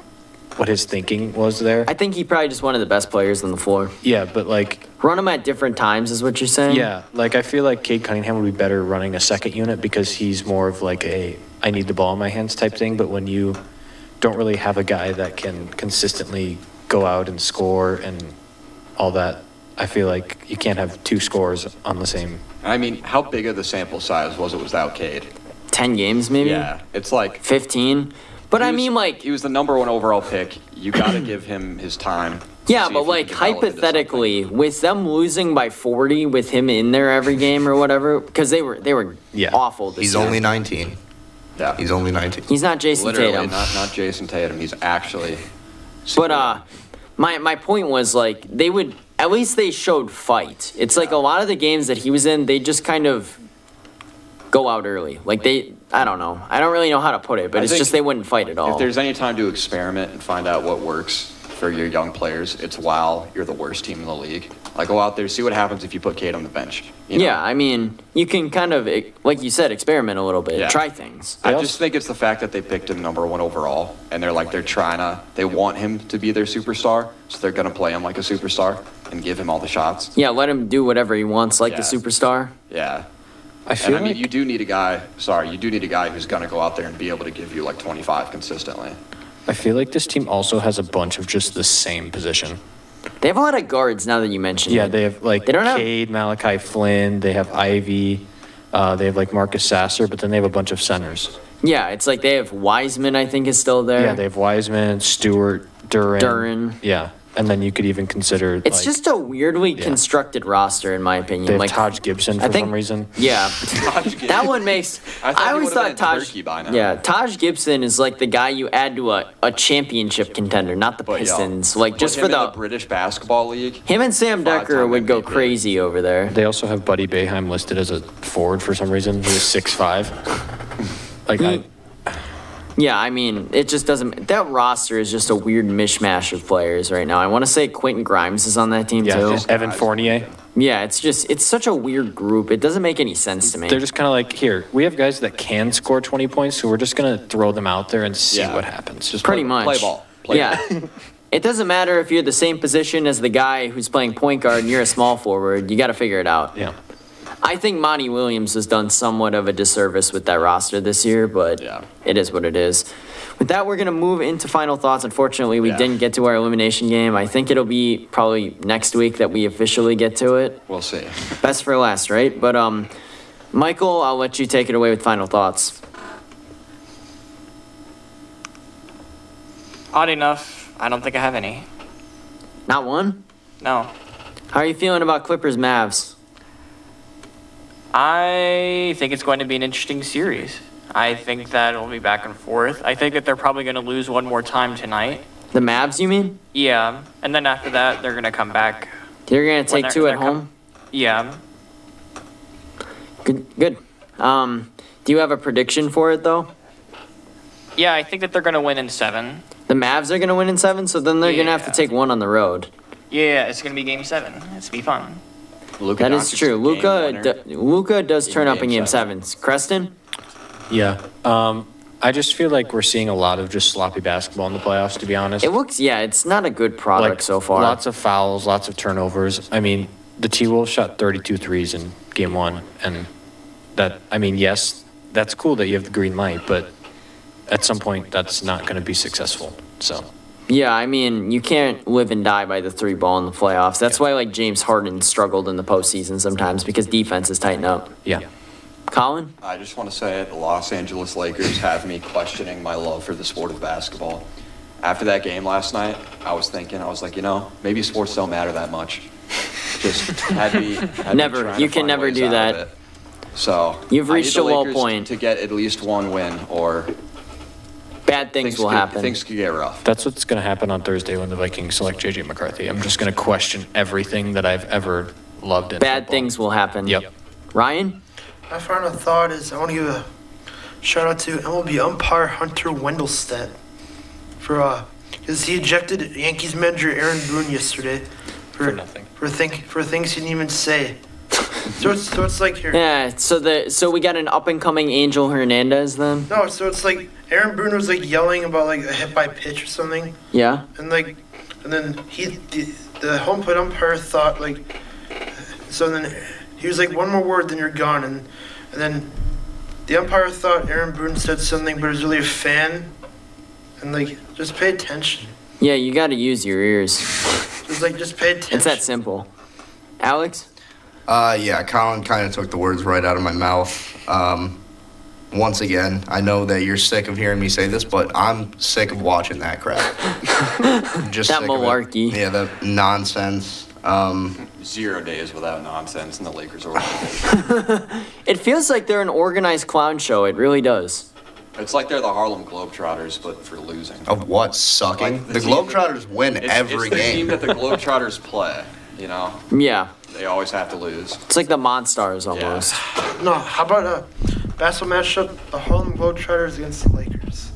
what his thinking was there. I think he probably just one of the best players on the floor. Yeah, but like, Run him at different times is what you're saying? yeah, like I feel like Cade Cunningham would be better running a second unit because he's more of like a I need the ball in my hands type thing. But when you don't really have a guy that can consistently go out and score and all that, I feel like you can't have two scores on the same. I mean, how big of the sample size was it without Cade? 10 games maybe? Yeah, it's like 15. But I mean, like, he was the number 1 overall pick. You got to give him his time. to yeah, see but if he like can develop into hypothetically, with them losing by 40 with him in there every game or whatever, because they were Yeah. awful this He's year. only 19. something. Yeah, He's only 19. He's not Jason literally Tatum. not Jason Tatum. He's actually. But my point was like they would at least they showed fight. It's like a lot of the games that he was in, they just kind of go out early. Like I don't know. I don't really know how to put it, but I it's think just they wouldn't fight at all. If there's any time to experiment and find out what works for your young players, it's while you're the worst team in the league. Like go out there, see what happens if you put Cade on the bench. You know? Yeah, I mean, you can kind of like you said, experiment a little bit, Yeah. try things. I just think it's the fact that they picked him number 1 overall, and they want him to be their superstar, so they're gonna play him like a superstar and give him all the shots. Yeah, let him do whatever he wants, like the Yeah. superstar. Yeah. I And feel I mean, like you do need a guy who's gonna go out there and be able to give you like 25 consistently. I feel like this team also has a bunch of just the same position. They have a lot of guards now that you mentioned Yeah, it. they have like They don't have- Cade, Malachi Flynn, they have Ivy, they have like Marcus Sasser, but then they have a bunch of centers. Yeah, it's like they have Wiseman, I think, is still there. Yeah, they have Wiseman, Stewart, Duran. Duran. Yeah, and then you could even consider It's like, just a weirdly constructed roster, in my opinion. they have like Taj Gibson for I think- some reason. Yeah, that one makes. I thought he always would've thought been Taj. Turkey by now. Yeah, Taj Gibson is like the guy you add to a championship contender, not the But, yo, Pistons. Like put just him for in the British basketball league. him and Sam Decker Five-time would go MVP. crazy over there. They also have Buddy Boeheim listed as a forward for some reason. He was 6'5". Like Yeah, I mean, it just doesn't. That roster is just a weird mishmash of players right now. I want to say Quentin Grimes is on that team yeah, too. Evan Fournier. Yeah, it's such a weird group. It doesn't make any sense to me. They're just kind of like, here, we have guys that can score 20 points, so we're just going to throw them out there and see Yeah. what happens. Just Pretty play, much. Play ball. Play yeah. It doesn't matter if you're the same position as the guy who's playing point guard and you're a small forward. You got to figure it out. Yeah. I think Monty Williams has done somewhat of a disservice with that roster this year, but Yeah. it is what it is. With that, we're going to move into final thoughts. Unfortunately, we Yeah. didn't get to our elimination game. I think it'll be probably next week that we officially get to it. We'll see. Best for last, right? But Michael, I'll let you take it away with final thoughts. Odd enough, I don't think I have any. Not one? No. How are you feeling about Clippers Mavs? I think it's going to be an interesting series. I think that it'll be back and forth. I think that they're probably going to lose one more time tonight. The Mavs, you mean? Yeah, and then after that, they're going to come back. You're going to When take they're- two at they're com- home? Yeah. Good. Good. Do you have a prediction for it, though? Yeah, I think that they're going to win in 7. The Mavs are going to win in 7, so then they're going to have to Yeah. take one on the road. Yeah, it's going to be game 7. It's going to be fun. Luka That is Doncic true. is a game winner. Luka does turn up in Game game 7s. Creston? Yeah. I just feel like we're seeing a lot of just sloppy basketball in the playoffs, to be honest. It looks, yeah, it's not a good product so far. Lots of fouls, lots of turnovers. I mean, the T-Wolves shot 32 threes in game 1. And that, I mean, yes, that's cool that you have the green light, but at some point that's not going to be successful. So, Yeah, I mean, you can't live and die by the 3 ball in the playoffs. That's why, like, James Harden struggled in the postseason sometimes because defenses tighten up. yeah. Colin? I just want to say it, the Los Angeles Lakers have me questioning my love for the sport of basketball. After that game last night, I was like, maybe sports don't matter that much. Just had me Never. trying to You can find never ways do out that. of it. So You've I reached need the a low Lakers point. to get at least one win, or Bad things will happen. Things could get rough. That's what's going to happen on Thursday when the Vikings select J.J. McCarthy. I'm just going to question everything that I've ever loved in Bad football. things will happen. Yep. Ryan? My final thought is I want to give a shout out to MLB umpire Hunter Wendelstedt for because he ejected Yankees manager Aaron Boone yesterday for nothing. for things he didn't even say. So it's like here. Yeah, so we got an up and coming Angel Hernandez then? No, so it's like Aaron Boone was like yelling about like a hit by pitch or something, Yeah? and then the home plate umpire thought like, so then he was like, one more word, then you're gone, and then the umpire thought Aaron Boone said something, but it was really a fan, and like just pay attention. Yeah, you gotta use your ears. Just pay attention. It's that simple. Alex? Yeah, Colin kind of took the words right out of my mouth. Once again, I know that you're sick of hearing me say this, but I'm sick of watching that crap. Just That sick of it. malarkey. Yeah, the nonsense. 0 days without nonsense in the Lakers organization. It feels like they're an organized clown show. It really does. It's like they're the Harlem Globetrotters, but for losing. Of what? Sucking? Like the team- Globetrotters win It's every the team game. that the Globetrotters play, you know? Yeah. They always have to lose. It's like the Monstars almost. No, how about a basketball matchup? The Harlem Globetrotters against the Lakers.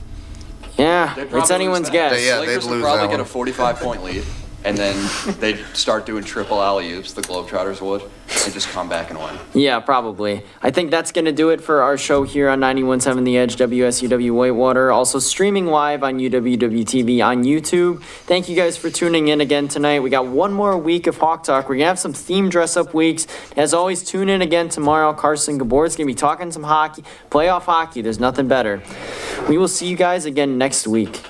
Yeah, They'd probably it's anyone's lose that. guess. Yeah, The Lakers they'd would lose probably that get a one. 45-point lead, and then they'd start doing triple alley-oops, the Globetrotters would, and just come back and win. Yeah, probably. I think that's going to do it for our show here on 91.7 The Edge, WSUW Whitewater. Also streaming live on UWW-TV on YouTube. Thank you guys for tuning in again tonight. We got one more week of Hawk Talk. We're going to have some theme dress-up weeks. As always, tune in again tomorrow. Carson Gabor's going to be talking some hockey, playoff hockey. There's nothing better. We will see you guys again next week.